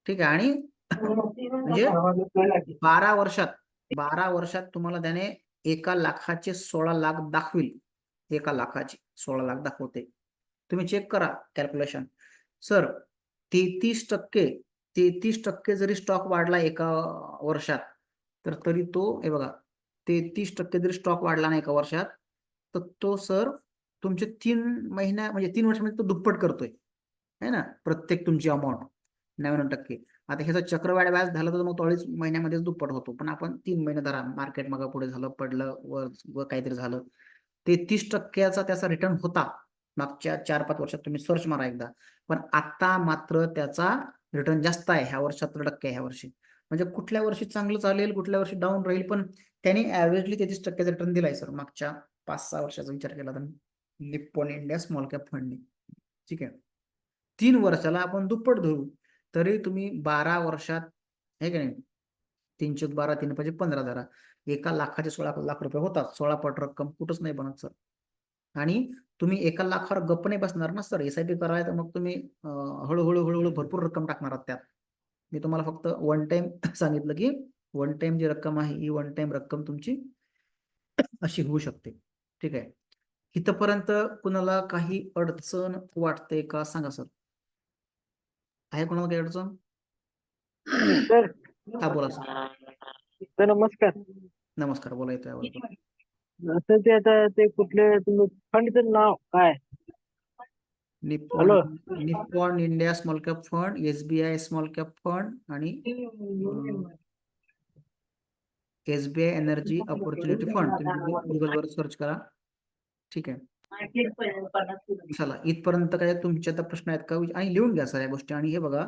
Speaker 1: ठीक आहे. आणि म्हणजे 12 वर्षात तुम्हाला त्याने 1 लाखाचे 16 लाख दाखविल. 1 लाखाचे 16 लाख दाखवते. तुम्ही चेक करा कॅल्क्युलेशन सर. 33% जरी स्टॉक वाढला एका वर्षात, तर तरी तो, हे बघा, 33% जरी स्टॉक वाढला ना एका वर्षात, तर तो सर तुमचे 3 महिन्या म्हणजे 3 वर्षामध्ये तो दुप्पट करतोय, है ना, प्रत्येक तुमची अमाऊंट 99%. आता ह्याचा चक्रवाढ व्याज झालं तर मग 2.5 महिन्यामध्येच दुप्पट होतो, पण आपण 3 महिने धरा. मार्केट मग पुढे झालं, पडलं, वर काहीतरी झालं, 33% त्याचा रिटर्न होता मागच्या 4-5 वर्षात. तुम्ही सर्च मारा एकदा. पण आता मात्र त्याचा रिटर्न जास्त आहे. ह्या वर्षी 17% आहे ह्या वर्षी. म्हणजे कुठल्या वर्षी चांगलं चालेल, कुठल्या वर्षी डाऊन राहील, पण त्याने ऍव्हरेजली 33% रिटर्न दिलाय सर मागच्या 5-6 वर्षाचा विचार केला तर निप्पॉन इंडिया स्मॉल कॅप फंडने. ठीक आहे. 3 वर्षाला आपण दुप्पट धरू, तरी तुम्ही 12 वर्षात, आहे की नाही, 312, 3 15 धरा, 1 लाखाचे 16 लाख रुपये होतात. 16 पट रक्कम कुठंच नाही बनत सर. आणि तुम्ही 1 लाखावर गप्प नाही बसणार ना सर. SIP करायला तर मग तुम्ही हळूहळू भरपूर रक्कम टाकणार आहात त्यात. मी तुम्हाला फक्त वन टाइम सांगितलं, की वन टाइम जी रक्कम आहे ही वन टाइम रक्कम तुमची अशी होऊ शकते. ठीक आहे. इथपर्यंत कुणाला काही अडचण वाटते का सांगा सर. आहे कोणाला काही अडचण?
Speaker 3: सर.
Speaker 1: हा बोला सर.
Speaker 3: सर नमस्कार.
Speaker 1: नमस्कार, बोला, येतोय आवाज.
Speaker 3: असं ते आता ते कुठले तुम्ही फंडचं नाव काय?
Speaker 1: Nippon
Speaker 3: hello.
Speaker 1: Nippon India small cap fund, SBI small cap fund आणि SBI एनर्जी ऑपॉर्च्युनिटी फंड. तुम्ही गुगलवर सर्च करा. ठीक आहे. चला, इथपर्यंत काय तुमचे आता प्रश्न आहेत का? आणि लिहून घ्या सगळ्या गोष्टी. आणि हे बघा,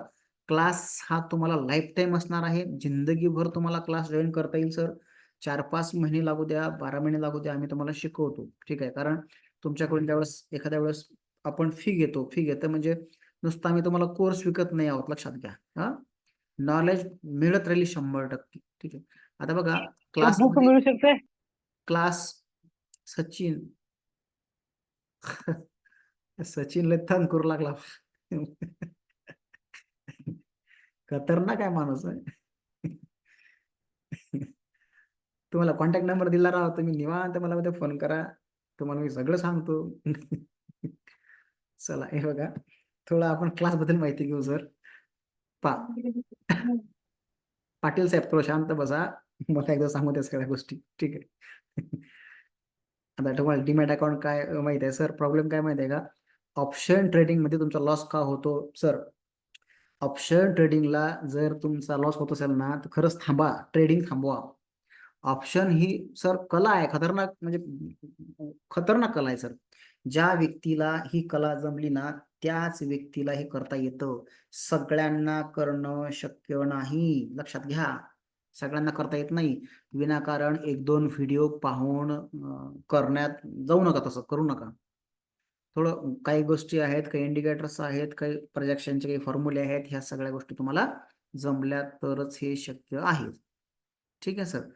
Speaker 1: क्लास हा तुम्हाला लाईफ टाईम असणार आहे. जिंदगीभर तुम्हाला क्लास जॉईन करता येईल सर. 4-5 महिने लागू द्या, 12 महिने लागू द्या, आम्ही तुम्हाला शिकवतो. ठीक आहे. कारण तुमच्याकडून त्यावेळेस एखाद्या वेळेस आपण फी घेतो म्हणजे नुसतं आम्ही तुम्हाला कोर्स विकत नाही आहोत, लक्षात घ्या. हा, नॉलेज मिळत राहील 100%. ठीक आहे. आता बघा,
Speaker 3: बुक मिळू शकते?
Speaker 1: क्लास सचिन सचिनला ताण करू लागला. खतरनाक आहे माणूस आहे. तुम्हाला कॉन्टॅक्ट नंबर दिला राहा, तुम्ही निवांत मला उद्या फोन करा, तुम्हाला मी सगळं सांगतो. चला, हे बघा, थोडं आपण क्लास बद्दल माहिती घेऊ सर. पाटील साहेब, थोडं शांत बसा, मला एकदा सांगू द्या सगळ्या गोष्टी. ठीक आहे. आता तुम्हाला डीमॅट अकाउंट काय माहिती आहे सर? प्रॉब्लेम काय माहिती आहे का? ऑप्शन ट्रेडिंग मध्ये तुमचा लॉस का होतो सर? ऑप्शन ट्रेडिंगला जर तुमचा लॉस होत असेल ना, तर खरंच थांबा, ट्रेडिंग थांबवा. ऑप्शन ही सर कला आहे, खतरनाक, म्हणजे खतरनाक कला आहे सर. ज्या व्यक्तीला ही कला जमली ना, त्याच व्यक्तीला हे करता येतं. सगळ्यांना करणं शक्य नाही, लक्षात घ्या. सगळ्यांना करता येत नाही. विनाकारण 1-2 व्हिडिओ पाहून करण्यात जाऊ नका, तसं करू नका. थोडं काही गोष्टी आहेत, काही इंडिकेटर्स आहेत, काही प्रोजेक्शनचे काही फॉर्म्युले आहेत, ह्या सगळ्या गोष्टी तुम्हाला जमल्या तरच हे शक्य आहे. ठीक आहे सर.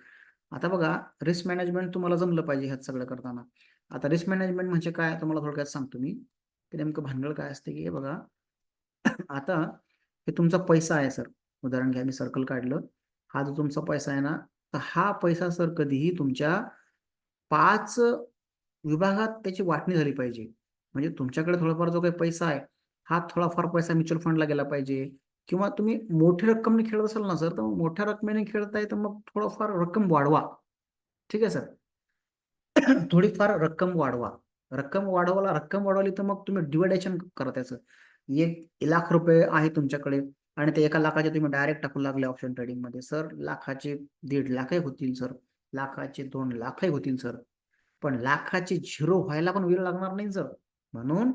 Speaker 1: आता बघा, रिस्क मॅनेजमेंट तुम्हाला जमलं पाहिजे ह्यात सगळं करताना. आता रिस्क मॅनेजमेंट म्हणजे काय तुम्हाला थोडक्यात सांगतो मी, की नेमकं भांडवल काय असते. की हे बघा, आता हे तुमचा पैसा आहे सर. उदाहरण घ्या, मी सर्कल काढलं, हा जो तुमचा पैसा आहे ना, तर हा पैसा सर कधीही तुमच्या 5 विभागात त्याची वाटणी झाली पाहिजे. म्हणजे तुमच्याकडे थोडाफार जो काही पैसा आहे, हा थोडाफार पैसा म्युच्युअल फंडला गेला पाहिजे. किंवा तुम्ही मोठी रक्कमने खेळत असाल ना सर, तर मोठ्या रकमेने खेळताय, तर मग थोडंफार रक्कम वाढवा. ठीक आहे सर. थोडीफार रक्कम वाढवा. रक्कम वाढवली तर मग तुम्ही डिवायडेशन करा त्याचं. 1,00,000 रुपये आहे तुमच्याकडे आणि ते 1,00,000चे तुम्ही डायरेक्ट टाकू लागले ऑप्शन ट्रेडिंग मध्ये, सर लाखाचे 1,50,000 होतील सर, लाखाचे 2,00,000 होतील सर. पण लाखाचे 0 व्हायला पण वेळ लागणार नाही सर. म्हणून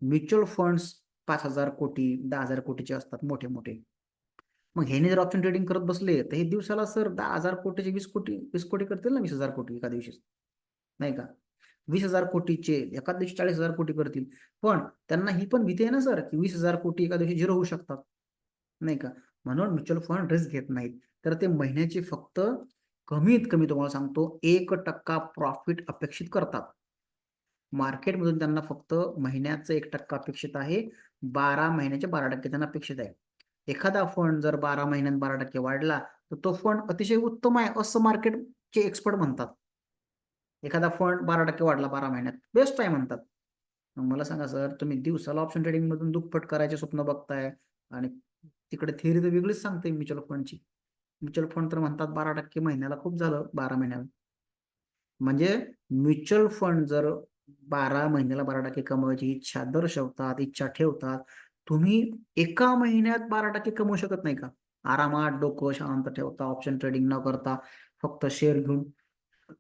Speaker 1: म्युच्युअल फंड्स 5,000 कोटी 10,000 कोटीचे असतात, मोठे मोठे. मग ह्याने जर ऑप्शन ट्रेडिंग करत बसले, तर हे दिवसाला सर 10,000 कोटीचे 20 कोटी करतील ना, 20,000 कोटी एका दिवशी, नाही का? 20,000 कोटीचे एका दिवशी 40,000 कोटी करतील. पण त्यांना ही पण भीती आहे ना सर, की 20,000 कोटी एका दिवशी 0 होऊ शकतात, नाही का? म्हणून म्युच्युअल फंड रिस्क घेत नाहीत. तर ते महिन्याची फक्त कमीत कमी तुम्हाला सांगतो 1% प्रॉफिट अपेक्षित करतात. मार्केटमधून त्यांना फक्त महिन्याचं 1% अपेक्षित आहे. 12 महिन्याचे 12% त्यांना अपेक्षित आहे. एखादा फंड जर 12 महिन्यात 12% वाढला, तर तो फंड अतिशय उत्तम आहे, असं मार्केटचे एक्सपर्ट म्हणतात. एखादा फंड 12% वाढला 12 महिन्यात, बेस्ट आहे म्हणतात. मग मला सांगा सर, तुम्ही दिवसाला ऑप्शन ट्रेडिंग मधून दुप्पट करायचे स्वप्न बघताय, आणि तिकडे थिअरी तर वेगळीच सांगते म्युच्युअल फंडची. म्युच्युअल फंड तर म्हणतात 12% महिन्याला, खूप झालं 12 महिन्याला. म्हणजे म्युच्युअल फंड जर 12 महिन्याला 12% कमवायची इच्छा दर्शवतात, इच्छा ठेवतात, तुम्ही एका महिन्यात 12% कमवू शकत नाही का? आरामात डोकं शांत ठेवता, ऑप्शन ट्रेडिंग न करता, फक्त शेअर घेऊन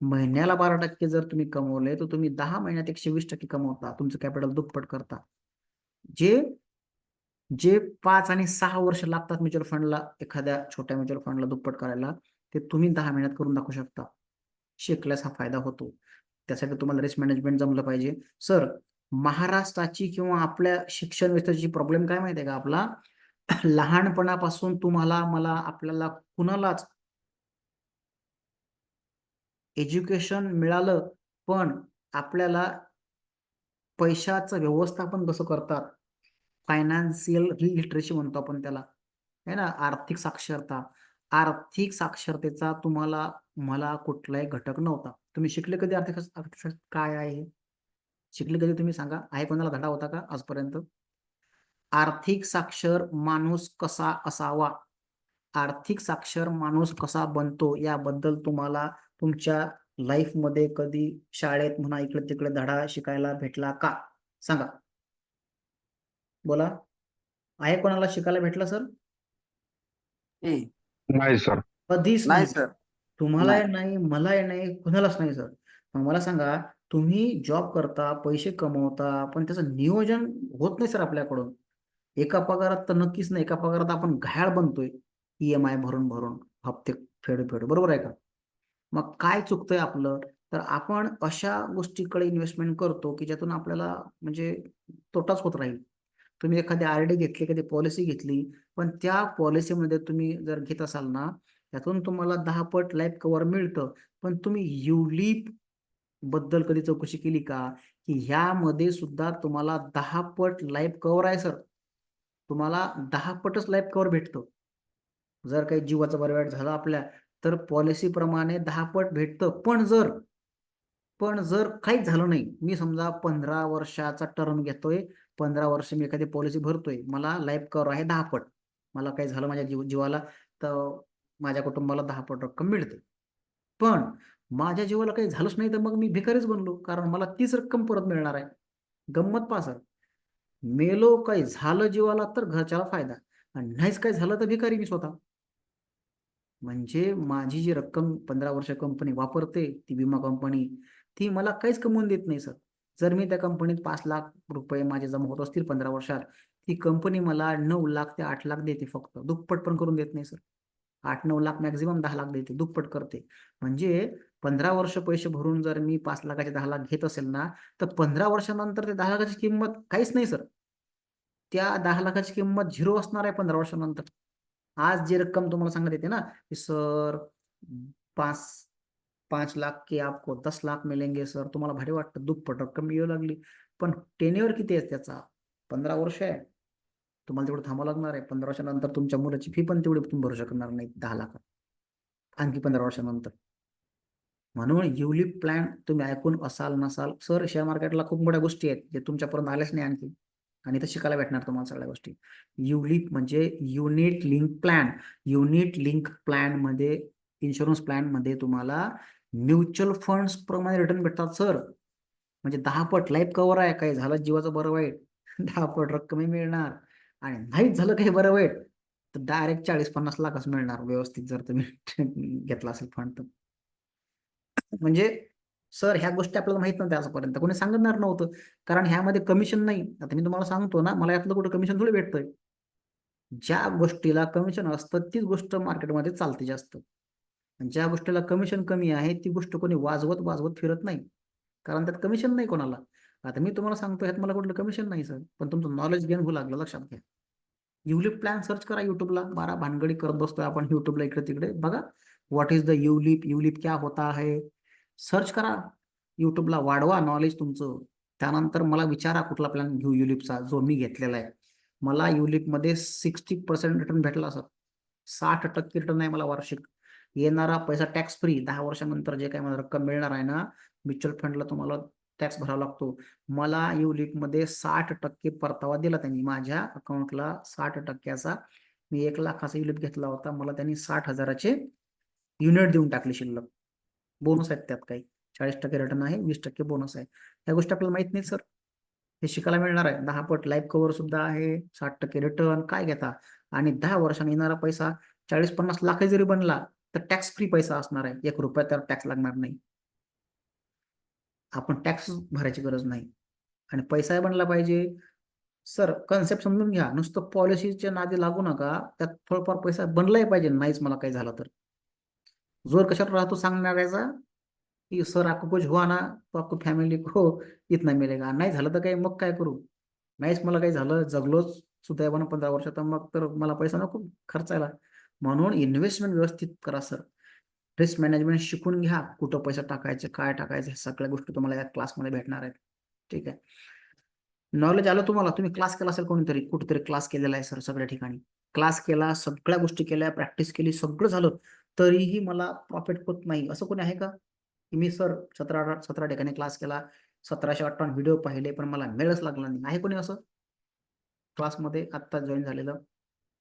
Speaker 1: महिन्याला 12% जर तुम्ही कमवले, तर तुम्ही 10 महिन्यात 120% कमवता, तुमचं कॅपिटल दुप्पट करता. जे जे 5 आणि 6 वर्ष लागतात म्युच्युअल फंडला, एखाद्या छोट्या म्युच्युअल फंडला दुप्पट करायला, ते तुम्ही 10 महिन्यात करून दाखवू शकता. शिकल्यास हा फायदा होतो. त्यासाठी तुम्हाला रिस्क मॅनेजमेंट जमलं पाहिजे सर. महाराष्ट्राची किंवा आपल्या शिक्षण व्यवस्थेची प्रॉब्लेम काय माहिती आहे का? आपला लहानपणापासून तुम्हाला, मला, आपल्याला कुणालाच एज्युकेशन मिळालं, पण आपल्याला पैशाचं व्यवस्थापन कसं करतात, फायनान्शियल लिटरेसी म्हणतो आपण त्याला, है ना, आर्थिक साक्षरता. आर्थिक साक्षरतेचा तुम्हाला, मला कुठलाही घटक नव्हता. तुम्ही शिकले कधी आर्थिक साक्षरता काय आहे? शिकले कधी तुम्ही सांगा? आहे कोणाला धडा होता का आजपर्यंत? आर्थिक साक्षर माणूस कसा असावा, आर्थिक साक्षर माणूस कसा बनतो, याबद्दल तुम्हाला तुमच्या लाईफमध्ये कधी शाळेत म्हणा इकडे तिकडे धडा शिकायला भेटला का? सांगा. बोला. आहे कोणाला शिकायला भेटला सर?
Speaker 2: ए,
Speaker 4: नाही सर.
Speaker 1: कधीच
Speaker 2: नाही
Speaker 1: नाही.
Speaker 2: सर.
Speaker 1: तुम्हालाही नाही, मलाही नाही, कुणालाच नाही सर. मग मला सांगा, तुम्ही जॉब करता, पैसे कमवता, पण त्याचं नियोजन होत नाही सर आपल्याकडून. एका पगारात तर नक्कीच नाही. एका पगारात आपण घायाळ बनतोय, EMI भरून भरून, हप्ते फेडू फेडू. बरोबर आहे का? मग काय चुकतंय आपलं? तर आपण अशा गोष्टीकडे इन्व्हेस्टमेंट करतो की ज्यातून आपल्याला म्हणजे तोटाच होत राहील. तुम्ही एखादी RD घेतली, एखादी पॉलिसी घेतली, पण त्या पॉलिसीमध्ये तुम्ही जर घेत असाल ना, त्यातून तुम्हाला 10 पट लाईफ कव्हर मिळतं. पण तुम्ही युलिप बद्दल कधी चौकशी केली का? की ह्यामध्ये सुद्धा तुम्हाला 10 पट लाईफ कव्हर आहे सर. तुम्हाला 10 पटच लाईफ कव्हर भेटतं. जर काही जीवाचं बरं वाईट झालं आपल्या, तर पॉलिसीप्रमाणे 10 पट भेटतं. पण जर काहीच झालं नाही, मी समजा 15 वर्षाचा टर्म घेतोय, 15 वर्ष मी एखादी पॉलिसी भरतोय, मला लाईफ कव्हर आहे 10 पट. मला काही झालं माझ्या जीवाला, तर माझ्या कुटुंबाला 10 पट रक्कम मिळते. पण माझ्या जीवाला काही झालंच नाही, तर मग मी भिकारीच बनलो, कारण मला तीच रक्कम परत मिळणार आहे. गंमत पहा सर. मेलो काही झालं जीवाला तर घरच्याला फायदा, आणि नाहीच काही झालं तर भिकारी मी स्वतः. म्हणजे माझी जी रक्कम 15 वर्ष कंपनी वापरते, ती विमा कंपनी, ती मला काहीच कमवून देत नाही सर. जर मी त्या कंपनीत 5 लाख रुपये माझे जमा होत असतील 15 वर्षात, ती कंपनी मला 9 लाख ते 8 लाख देते फक्त. दुप्पट पण करून देत नाही सर. 8-9 लाख मॅक्झिमम 10 लाख देते, दुप्पट करते. म्हणजे 15 वर्ष पैसे भरून जर मी 5 लाखाचे 10 लाख घेत असेल ना, तर 15 वर्षानंतर ते 10 लाखाची किंमत काहीच नाही सर. त्या 10 लाखाची किंमत 0 असणार आहे 15 वर्षानंतर. आज जी रक्कम तुम्हाला सांगत येते ना की सर 5 5 लाख के आपको 10 लाख मिलेंगे सर, तुम्हाला भारी वाटतं, दुप्पट रक्कम येऊ लागली. पण टेन्युअर किती आहे त्याचा? 15 वर्ष आहे. तुम्हाला तेवढं थांबावं लागणार आहे. 15 वर्षानंतर तुमच्या मुलाची फी पण तेवढी तुम्ही भरू शकणार नाही 10 लाखात, आणखी 15 वर्षानंतर. म्हणून युलिप प्लॅन तुम्ही ऐकून असाल नसाल सर, शेअर मार्केटला खूप मोठ्या गोष्टी आहेत जे तुमच्यापर्यंत आल्याच नाही आणखी, आणि इथं शिकायला भेटणार तुम्हाला सगळ्या गोष्टी. युलिप म्हणजे unit link plan. Unit link plan मध्ये, इन्शुरन्स प्लॅन मध्ये तुम्हाला म्युच्युअल फंड्स प्रमाणे रिटर्न भेटतात सर. म्हणजे 10 पट लाईफ कव्हर आहे, काही झालं जीवाचं बरं वाईट 10 पट रक्कमही मिळणार, आणि नाहीच झालं काही बरं वाईट तर डायरेक्ट 40-50 लाखच मिळणार व्यवस्थित, जर तुम्ही घेतला असेल फंड तर. म्हणजे सर ह्या गोष्टी आपल्याला माहित नव्हत्या आजपर्यंत, कोणी सांगणार नव्हतं, कारण ह्यामध्ये कमिशन नाही. आता मी तुम्हाला सांगतो ना, मला यातलं कुठं कमिशन थोडी भेटतंय. ज्या गोष्टीला कमिशन असतं तीच गोष्ट मार्केटमध्ये चालते जास्त. ज्या गोष्टीला कमिशन कमी आहे ती गोष्ट कोणी वाजवत वाजवत फिरत नाही, कारण त्यात कमिशन नाही कोणाला. आता मी तुम्हाला सांगतो ह्यात मला कुठलं कमिशन नाही सर, पण तुमचं नॉलेज गेन होऊ लागलं, लक्षात घ्या. युलिप प्लॅन सर्च करा युट्यूबला. 12 भानगडी करत बसतोय आपण युट्यूबला इकडे तिकडे. बघा what is the ULIP, ULIP क्या होता है, सर्च करा युट्यूबला, वाढवा नॉलेज तुमचं. त्यानंतर मला विचारा कुठला प्लॅन घेऊ युलिपचा, जो मी घेतलेला आहे. मला युलिपमध्ये 60% रिटर्न भेटला सर. 60% रिटर्न आहे मला वार्षिक. येणारा पैसा टॅक्स फ्री. 10 वर्षानंतर जे काही मला रक्कम मिळणार आहे ना, म्युच्युअल फंडला तुम्हाला टॅक्स भरावा लागतो. मला युलिपमध्ये 60% परतावा दिला त्यांनी. माझ्या अकाउंटला 60%चा, मी 1 लाखाचा युलिप घेतला होता, मला त्यांनी 60,000चे युनिट देऊन टाकले शिल्लक. बोनस आहेत त्यात काही. 40% रिटर्न आहे, 20% बोनस आहे. ह्या गोष्टी आपल्याला माहित नाही सर. हे शिकायला मिळणार आहे. 10 पट लाईफ कव्हर सुद्धा आहे, 60% रिटर्न, काय घेता, आणि 10 वर्षांनी येणारा पैसा 40-50 लाख जरी बनला तर टॅक्स फ्री पैसा असणार आहे. 1 रुपया त्यावर टॅक्स लागणार नाही. आपण टॅक्स भरायची गरज नाही, आणि पैसा बनला पाहिजे. सर कन्सेप्ट समजून घ्या. नुसतं पॉलिसीच्या नादी लागू नका, त्यात थोडंफार पैसा बनलाही पाहिजे, नाहीच मला काही झालं तर. जोर कशात राहतो सांगणाऱ्याचा, की सर आपको कुछ हुआ ना तो आपको फॅमिली को इतना मिलेगा. नाही झालं तर काही मग काय करू, नाहीच मला काही झालं, जगलोच सुदैवानं 15 वर्ष, तर मग तर मला पैसा नको खर्चायला. म्हणून इन्व्हेस्टमेंट व्यवस्थित करा सर. रिस्क मॅनेजमेंट शिकून घ्या, कुठं पैसा टाकायचे, काय टाकायचे, ह्या सगळ्या गोष्टी तुम्हाला या क्लासमध्ये भेटणार आहेत. ठीक आहे. नॉलेज आलं तुम्हाला, तुम्ही क्लास केला असेल, कोणीतरी कुठेतरी क्लास केलेला आहे सर, सगळ्या ठिकाणी क्लास केला, सगळ्या गोष्टी केल्या, प्रॅक्टिस केली, सगळं झालं, तरीही मला प्रॉफिट होत नाही, असं कोणी आहे का? की मी सर 17 ठिकाणी क्लास केला, 1758 व्हिडिओ पाहिले, पण मला मेळच लागला नाही, आहे कोणी असं क्लासमध्ये आत्ता जॉईन झालेलं?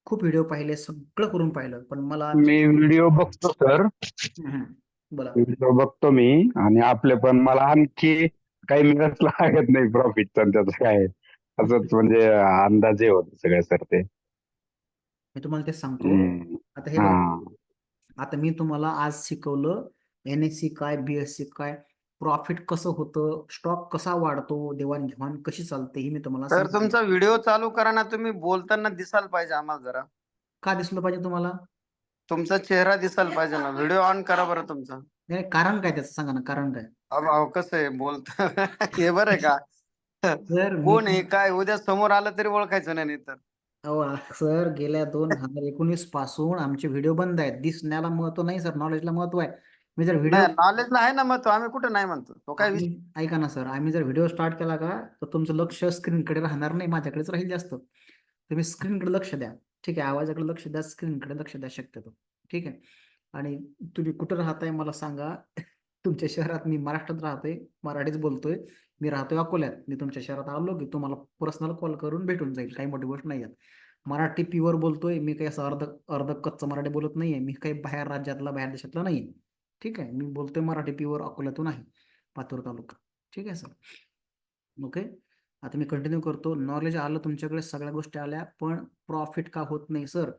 Speaker 1: खूप व्हिडिओ पाहिले, सगळं करून पाहिलं, पण मला
Speaker 4: मी व्हिडिओ बघतो सर.
Speaker 1: बोला.
Speaker 4: व्हिडिओ बघतो मी आणि आपले पण मला आणखी काही मिळत लागत नाही प्रॉफिटचं त्याचं काय असंच म्हणजे अंदाजे होत सगळं सर ते.
Speaker 1: मी तुम्हाला ते सांगतो.
Speaker 4: हम्म.
Speaker 1: आता हे
Speaker 4: हा
Speaker 1: बघा, आता मी तुम्हाला आज शिकवलं NSE काय, BSE काय, प्रॉफिट कसं होतं, स्टॉक कसा वाढतो, देवाणघेवाण कशी चालते, ही मी तुम्हाला
Speaker 2: तर
Speaker 1: सांगितलं.
Speaker 2: तुमचा व्हिडिओ चालू करा ना, तुम्ही बोलताना दिसायला पाहिजे आम्हाला जरा.
Speaker 1: का दिसलं पाहिजे तुम्हाला?
Speaker 2: तुमचा चेहरा दिसायला पाहिजे ना. व्हिडिओ ऑन करा बरं तुमचा.
Speaker 1: नाही, कारण काय त्याचं सांगा ना, कारण काय?
Speaker 2: अहो कसं आहे बोलत हे बरं आहे का?
Speaker 1: सर मी
Speaker 2: कोण आहे काय उद्या समोर आलं तरी ओळखायचं नाही तर.
Speaker 1: अहो सर, गेल्या 2019 पासून आमचे व्हिडिओ बंद आहेत. दिसण्याला महत्व नाही सर, नॉलेजला महत्व आहे. मी जर व्हिडिओ
Speaker 2: नाही नॉलेजला आहे ना मग आम्ही कुठं नाही म्हणतो. तो काय विषय
Speaker 1: ऐका ना सर, आम्ही जर व्हिडिओ स्टार्ट केला का, तर तुमचं लक्ष स्क्रीनकडे राहणार नाही, माझ्याकडेच राहील जास्त. तुम्ही स्क्रीनकडे लक्ष द्या. ठीक आहे, आवाजाकडे लक्ष द्या, स्क्रीनकडे लक्ष द्या शक्यतो. ठीक आहे. आणि तुम्ही कुठं राहताय मला सांगा. तुमच्या शहरात, मी महाराष्ट्रात राहतोय, मराठीच बोलतोय. मी राहतोय अकोल्यात. मी तुमच्या शहरात आलो की तुम्हाला पर्सनल कॉल करून भेटून जाईल, काही मोठी गोष्ट नाही आहे. मराठी प्युअर बोलतोय मी, काही असं अर्ध अर्ध कच्चं मराठी बोलत नाहीये मी, काही बाहेर राज्यातला, बाहेर देशातला नाहीये. ठीक आहे, मी बोलतोय मराठी प्युअर, अकोल्यातून आहे, पातूर तालुका. ठीक आहे सर. ओके. आता मी कंटिन्यू करतो. नॉलेज आलं तुमच्याकडे, सगळ्या गोष्टी आल्या, पण प्रॉफिट का होत नाही सर?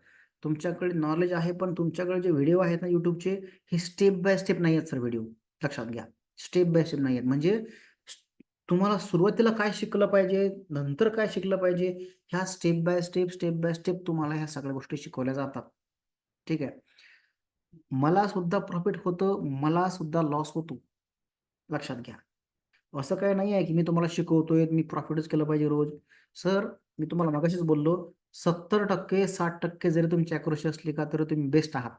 Speaker 1: तुमच्याकडे नॉलेज आहे, पण तुमच्याकडे जे व्हिडिओ आहेत ना युट्यूबचे, हे स्टेप बाय स्टेप नाही आहेत सर व्हिडिओ. लक्षात घ्या, स्टेप बाय स्टेप नाही आहेत. म्हणजे तुम्हाला सुरुवातीला काय शिकलं पाहिजे, नंतर काय शिकलं पाहिजे, ह्या स्टेप बाय स्टेप तुम्हाला ह्या सगळ्या गोष्टी शिकवल्या जातात. ठीक आहे. मला सुद्धा प्रॉफिट होतं, मला सुद्धा लॉस होतो. लक्षात घ्या. असं काही नाही आहे की मी तुम्हाला शिकवतोय, मी प्रॉफिटच केलं पाहिजे रोज. सर, मी तुम्हाला मगाशीच बोललो, 70% 60% जरी तुमची अॅक्युरसी असली का, तर तुम्ही बेस्ट आहात.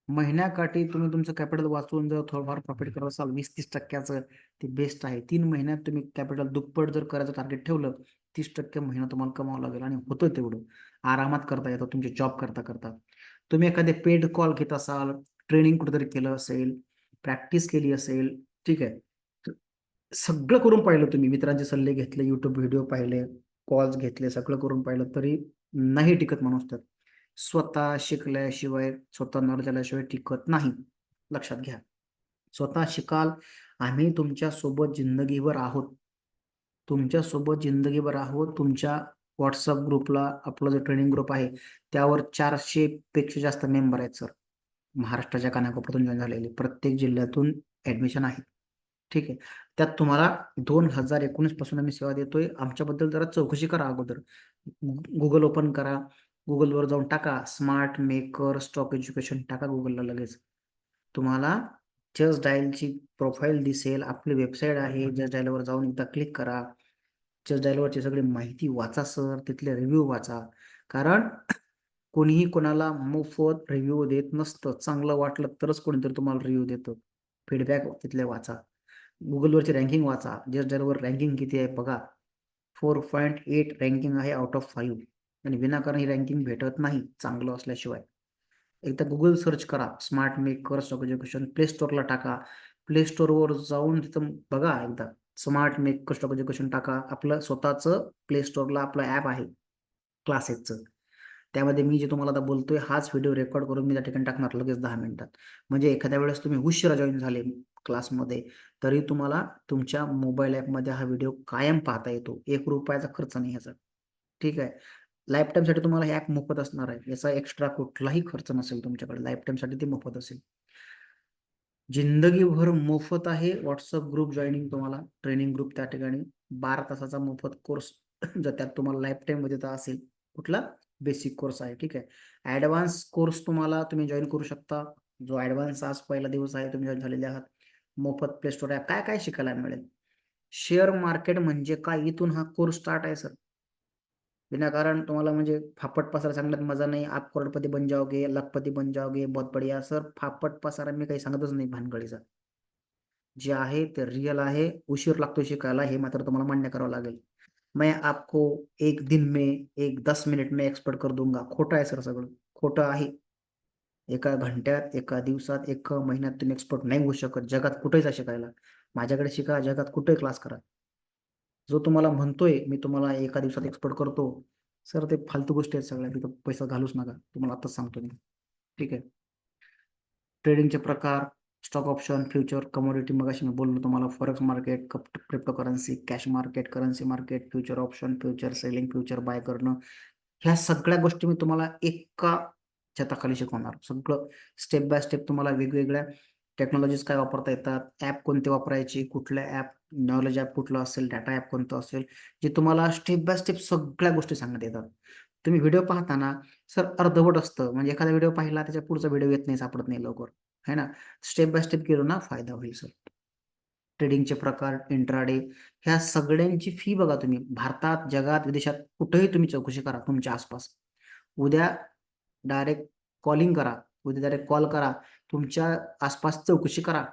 Speaker 1: महिन्याकाठी तुम्ही तुमचं कॅपिटल वाचवून जर थोडंफार प्रॉफिट करत असाल 20-30%चं, ते बेस्ट आहे. 3 महिन्यात तुम्ही कॅपिटल दुप्पट जर करायचं टार्गेट ठेवलं, 30% महिना तुम्हाला कमावं लागेल, आणि होतं तेवढं. आरामात करता येतं तुमचे जॉब करता करता. तुम्ही एखादे पेड कॉल घेत असाल, ट्रेनिंग कुठेतरी केलं असेल, प्रॅक्टिस केली असेल, ठीक आहे, सगळं करून पाहिलं तुम्ही, मित्रांचे सल्ले घेतले, युट्यूब व्हिडिओ पाहिले, कॉल्स घेतले, सगळं करून पाहिलं, तरी नाही टिकत माणूस तर. स्वतः शिकल्याशिवाय, स्वतः नॉलेज आल्याशिवाय टिकत नाही. लक्षात घ्या. स्वतः शिकाल. आम्ही तुमच्या सोबत जिंदगीभर आहोत. तुमच्या सोबत जिंदगीभर आहोत. तुमच्या व्हॉट्सअप ग्रुपला, आपलं जो ट्रेनिंग ग्रुप आहे, त्यावर 400 पेक्षा जास्त मेंबर आहेत सर. महाराष्ट्राच्या कानाकोपऱ्यातून जॉईन झालेले, प्रत्येक जिल्ह्यातून ऍडमिशन आहे. ठीक आहे. त्यात तुम्हाला 2019 पासून आम्ही सेवा देतोय. आमच्याबद्दल जरा चौकशी करा अगोदर. गुगल ओपन करा. गुगलवर जाऊन टाका स्मार्ट मेकर स्टॉक एज्युकेशन, टाका गुगलला लगेच. तुम्हाला जस्ट डायलची प्रोफाईल दिसेल, आपली वेबसाईट आहे, जस्ट डायलवर जाऊन एकदा क्लिक करा. जस्ट डायलवरची सगळी माहिती वाचा सर, तिथले रिव्ह्यू वाचा. कारण कोणीही कोणाला मोफत रिव्ह्यू देत नसतं. चांगलं वाटलं तरच कोणीतरी तुम्हाला रिव्ह्यू देतं. फीडबॅक तिथले वाचा. गुगलवरची रँकिंग वाचा. जस्ट डायलवर रँकिंग किती आहे बघा. 4.8 रँकिंग आहे आउट ऑफ 5, आणि विनाकारण ही रँकिंग भेटत नाही चांगलं असल्याशिवाय. एकदा गुगल सर्च करा smart maker stock education, play स्टोअरला टाका. प्ले स्टोअरवर जाऊन तिथं बघा एकदा स्मार्ट मेकर स्टॉक एज्युकेशन टाका. आपलं स्वतःचं प्ले स्टोअरला आपलं ॲप आहे क्लासेसचं. त्यामध्ये मी जे तुम्हाला आता बोलतोय, हाच व्हिडिओ रेकॉर्ड करून मी त्या ठिकाणी टाकणार लगेच 10 मिनिटात. म्हणजे एखाद्या वेळेस तुम्ही उशिरा जॉईन झाले क्लासमध्ये, तरी तुम्हाला तुमच्या मोबाईल ॲपमध्ये हा व्हिडिओ कायम पाहता येतो. ₹1 खर्च नाही ह्याचा. ठीक आहे. लाईफ टाईमसाठी तुम्हाला हे ॲप मोफत असणार आहे. याचा एक्स्ट्रा कुठलाही खर्च नसेल तुमच्याकडे. लाईफ टाईमसाठी ते मोफत असेल. जिंदगीभर मोफत आहे. व्हॉट्सअप ग्रुप जॉईनिंग तुम्हाला, ट्रेनिंग ग्रुप त्या ठिकाणी 12 तासाचा मोफत कोर्स जर त्यात तुम्हाला लाईफ टाईम मध्ये तर असेल. कुठला? बेसिक कोर्स आहे. ठीक आहे. ॲडव्हान्स कोर्स तुम्ही जॉईन करू शकता. जो ॲडव्हान्स आज पहिला दिवस आहे, तुम्ही जॉईन झालेले आहात. मोफत प्ले स्टोर ॲप, काय काय शिकायला मिळेल. शेअर मार्केट म्हणजे काय, इथून हा कोर्स स्टार्ट आहे सर. विनाकारण तुम्हाला म्हणजे फापट पसारा सांगण्यात मजा नाही. आप करोडपती बन जाओगे, लखपती बन जाओगे, बहुत बढ़िया. सर, फापट पसारा मी काही सांगतच नाही भानगडीचा. जे आहे ते रिअल आहे. उशीर लागतो शिकायला, हे मात्र तुम्हाला मान्य करावं लागेल. मैं आपको 1 दिन में, 10 मिनिट में एक्सपर्ट कर दूंगा. खोटं आहे सर सगळं, खोटं आहे. एका घंट्यात, एका दिवसात, एका महिन्यात तुम्ही एक्सपर्ट नाही होऊ शकत. जगात कुठेही जा शिकायला. माझ्याकडे शिका, जगात कुठेही क्लास करा. जो तुम्हाला म्हणतोय मी तुम्हाला एका दिवसात एक्सपर्ट करतो, सर ते फालतू गोष्टी आहेत सगळ्या. तिथं पैसा घालूच नका, तुम्हाला आताच सांगतो मी. ठीक आहे. ट्रेडिंगचे प्रकार, स्टॉक ऑप्शन, फ्युचर, कमोडिटी, मगाशी मी बोललो तुम्हाला, forex market, cryptocurrency, cash market, currency market, future option, future selling, future buy करणं, ह्या सगळ्या गोष्टी मी तुम्हाला एका छताखाली शिकवणार. सगळं स्टेप बाय स्टेप तुम्हाला वेगवेगळ्या टेक्नॉलॉजीज काय वापरता येतात, ॲप कोणते वापरायचे, कुठल्या ॲप, नॉलेज ॲप कुठलं असेल, डाटा ॲप कोणतं असेल, जे तुम्हाला स्टेप बाय स्टेप सगळ्या गोष्टी सांगण्यात येतात. तुम्ही व्हिडिओ पाहताना सर अर्धवट असतं, म्हणजे एखादा व्हिडिओ पाहिला त्याच्या पुढचा व्हिडिओ येत नाही, सापडत नाही लवकर, है ना. स्टेप बाय स्टेप केलो ना फायदा होईल सर. ट्रेडिंगचे प्रकार, इंट्राडे, ह्या सगळ्यांची फी बघा तुम्ही. भारतात, जगात, विदेशात कुठेही तुम्ही चौकशी करा तुमच्या आसपास. उद्या डायरेक्ट कॉलिंग करा, उद्या डायरेक्ट कॉल करा, तुमच्या आसपास चौकशी करा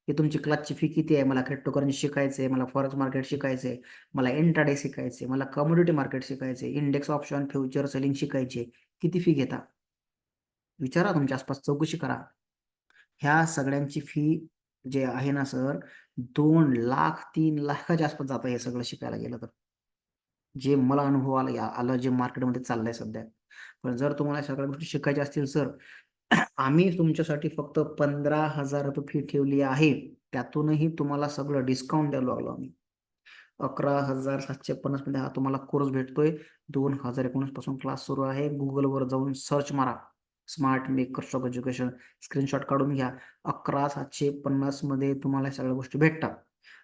Speaker 1: की तुमची क्लासची फी किती आहे, मला क्रिप्टोकरन्सी शिकायचं आहे, मला फॉरेक्स मार्केट शिकायचं आहे, मला इंट्राडे शिकायचे, मला कमोडिटी मार्केट शिकायचे, इंडेक्स ऑप्शन, फ्युचर सेलिंग शिकायचे, किती फी घेता विचारा, तुमच्या आसपास चौकशी करा. ह्या सगळ्यांची फी जे आहे ना सर, 2 लाख 3 लाखाच्या आसपास जातं हे सगळं शिकायला गेलं तर. जे मला अनुभव आलं जे मार्केटमध्ये चाललंय सध्या. पण जर तुम्हाला या सगळ्या गोष्टी शिकायच्या असतील सर, आम्ही तुमच्यासाठी फक्त 15,000 रुपये फी ठेवली आहे. त्यातूनही तुम्हाला सगळं डिस्काउंट द्यायला लागलो आम्ही. 11,750 मध्ये हा तुम्हाला कोर्स भेटतोय. 2019 पासून क्लास सुरू आहे. गुगलवर जाऊन सर्च मारा, smart maker stock education, screenshot काढून घ्या. 11,750 मध्ये तुम्हाला या सगळ्या गोष्टी भेटतात.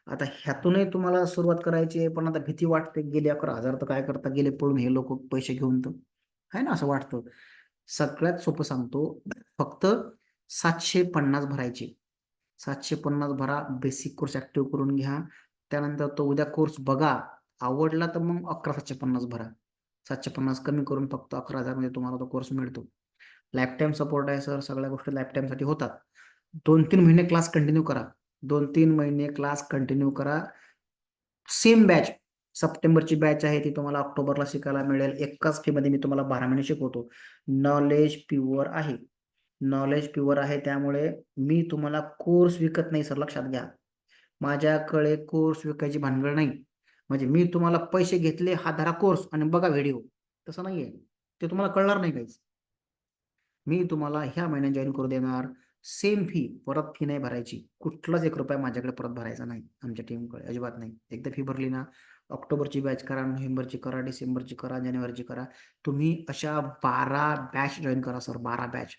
Speaker 1: आता ह्यातूनही तुम्हाला सुरुवात करायची आहे, पण आता भीती वाटते, गेले 11,000 तर काय करता, गेले पळून हे लोक पैसे घेऊन, तर आहे ना, असं वाटतं. सगळ्यात सोपं सांगतो, फक्त 750 भरायचे. 750 भरा, बेसिक कोर्स ऍक्टिव्ह करून घ्या. त्यानंतर तो उद्या कोर्स बघा, आवडला तर मग 11,750 भरा. 750 कमी करून फक्त 11,000 मध्ये तुम्हाला तो कोर्स मिळतो. लाईफ टाईम सपोर्ट आहे सर, सगळ्या गोष्टी लाईफ टाईम साठी होतात. 2-3 महिने क्लास कंटिन्यू करा. 2-3 महिने क्लास कंटिन्यू करा. सेम बॅच, सप्टेंबरची बॅच आहे ती तुम्हाला ऑक्टोबरला शिकायला मिळेल. एकाच फी मध्ये मी तुम्हाला 12 महिने शिकवतो. नॉलेज प्युअर आहे, नॉलेज प्युअर आहे. त्यामुळे मी तुम्हाला कोर्स विकत नाही सर, लक्षात घ्या. माझ्याकडे कोर्स विकायची भानगड नाही. म्हणजे मी तुम्हाला पैसे घेतले, हा धरा कोर्स आणि बघा व्हिडिओ, तसं नाहीये. ते तुम्हाला कळणार नाही काहीच. मी तुम्हाला ह्या महिन्यात जॉईन करू देणार, सेम फी, परत फी नाही भरायची. कुठलाच 1 रुपया माझ्याकडे परत भरायचा नाही, आमच्या टीमकडे अजिबात नाही. एकदा फी भरली ना, ऑक्टोबरची बॅच करा, नोव्हेंबरची करा, डिसेंबरची करा, जानेवारीची करा. तुम्ही अशा 12 बॅच जॉईन करा सर, 12 बॅच.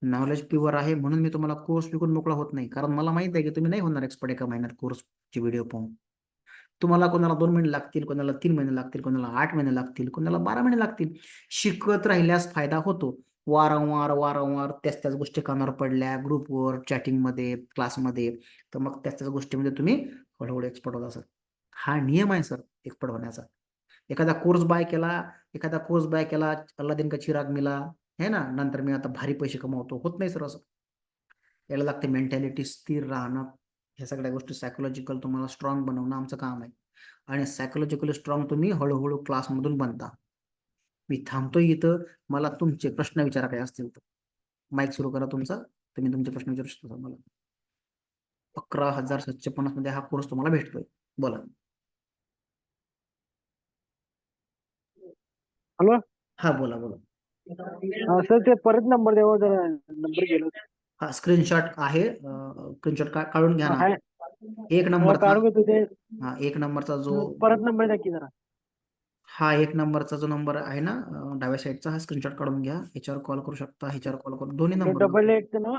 Speaker 1: नॉलेज प्युअर आहे म्हणून मी तुम्हाला कोर्स विकून मोकळा होत नाही, कारण मला माहित आहे की तुम्ही नाही होणार एक्सपर्ट एका महिन्यात कोर्सची व्हिडिओ पाहून. तुम्हाला कोणाला 2 महिने लागतील, कोणाला 3 महिने लागतील, कोणाला 8 महिने लागतील, कोणाला 12 महिने लागतील. शिकत राहिल्यास फायदा होतो. वारंवार वारंवार त्याच त्याच गोष्टी कानावर पडल्या, ग्रुपवर, चॅटिंगमध्ये, क्लासमध्ये, तर मग त्याच त्याच गोष्टीमध्ये तुम्ही हळूहळू एक्सपर्ट होता सर. हा नियम आहे सर एक्सपर्ट होण्याचा. एखादा कोर्स बाय केला, अल्लादीन का चिराग मिला, है ना, नंतर मी आता भारी पैसे कमावतो, होत नाही सर असं. याला लागते मेंटॅलिटी, स्थिर राहणं. ह्या सगळ्या गोष्टी सायकोलॉजिकल तुम्हाला स्ट्रॉंग बनवणं आमचं काम आहे. आणि सायकोलॉजिकली स्ट्रॉंग तुम्ही हळूहळू क्लासमधून बनता. मी थांबतोय इथं, मला तुमचे प्रश्न विचारा काय असतील तर. माईक सुरू करा तुमचा, तुम्ही तुमचे प्रश्न विचारू शकता मला. 11,750 मध्ये हा कोर्स तुम्हाला भेटतोय, बोला.
Speaker 3: हॅलो.
Speaker 1: हा बोला बोला.
Speaker 3: सर ते परत नंबर द्यावा, जरा नंबर गेलो.
Speaker 1: हा स्क्रीनशॉट आहे, स्क्रीनशॉट काढून घ्या ना.
Speaker 3: आहे.
Speaker 1: एक नंबरचा,
Speaker 3: काढून घेतो ते.
Speaker 1: हा एक नंबरचा जो,
Speaker 3: परत नंबर द्या की जरा.
Speaker 1: हा एक नंबरचा जो नंबर आहे ना, डाव्या साईडचा, हा स्क्रीनशॉट काढून घ्या. ह्याच्यावर कॉल करू शकता, ह्याच्यावर कॉल करू, दोन्ही नंबर.
Speaker 3: 888 ना.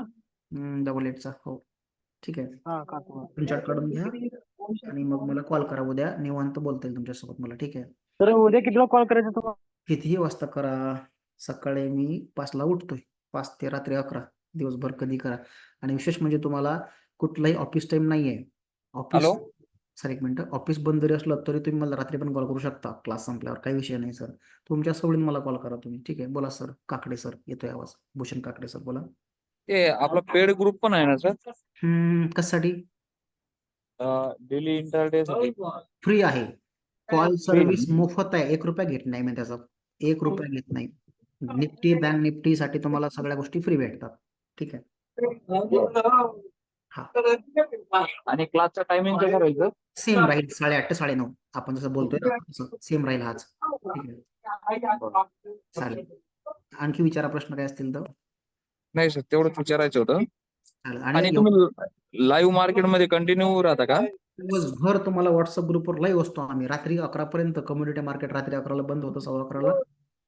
Speaker 1: 88चा, हो ठीक आहे.
Speaker 3: हा काढतो.
Speaker 1: स्क्रीनशॉट काढून घ्या आणि मग मला कॉल करा. उद्या निवांत बोलता येईल तुमच्यासोबत मला, ठीक आहे.
Speaker 3: तर उद्या कितीला कॉल करायचा तुम्हाला?
Speaker 1: कितीही वाजता करा. सकाळी मी 5ला उठतोय, 5 ते रात्री 11, दिवसभर कधी करा. आणि विशेष म्हणजे तुम्हाला कुठलाही ऑफिस टाइम नाहीये. ऑफिस, सर एक मिनिट, ऑफिस बंद जरी असलं तरी तुम्ही मला रात्री पण कॉल करू शकता, क्लास संपल्यावर, काही विषय नाही सर. तुमच्या सवडीने मला कॉल करा तुम्ही, ठीक आहे. बोला सर. काकडे सर, येतोय आवाज, भूषण काकडे सर, बोला.
Speaker 5: ते आपला पेड ग्रुप पण आहे ना सर,
Speaker 1: कशासाठी?
Speaker 5: डेली इंटरडे साठी.
Speaker 1: फ्री आहे. कॉल सर्व्हिस मोफत आहे, 1 रुपया घेत नाही मी त्याचा, 1 रुपया घेत नाही. निफ्टी, बँक निफ्टी साठी तुम्हाला सगळ्या गोष्टी फ्री भेटतात, ठीक आहे. हा,
Speaker 5: आणि क्लासचा टायमिंग कसं राहायचं?
Speaker 1: सेम राहील, 8:30 ते 9:30. आपण जसं बोलतोय ना तसं सेम राहील हाच, ठीक आहे. चालेल. आणखी विचारा, प्रश्न काय असतील तर.
Speaker 5: नाही सर, तेवढंच विचारायचं होतं.
Speaker 1: चालेल.
Speaker 5: आणि
Speaker 1: आणि
Speaker 5: तुम्ही लाईव्ह मार्केटमध्ये कंटिन्यू राहता का?
Speaker 1: दिवसभर तुम्हाला व्हॉट्सअप ग्रुपवर लाईव्ह असतो आम्ही. रात्री 11 पर्यंत कम्युनिटी मार्केट रात्री 11ला बंद होतं, 11:15ला.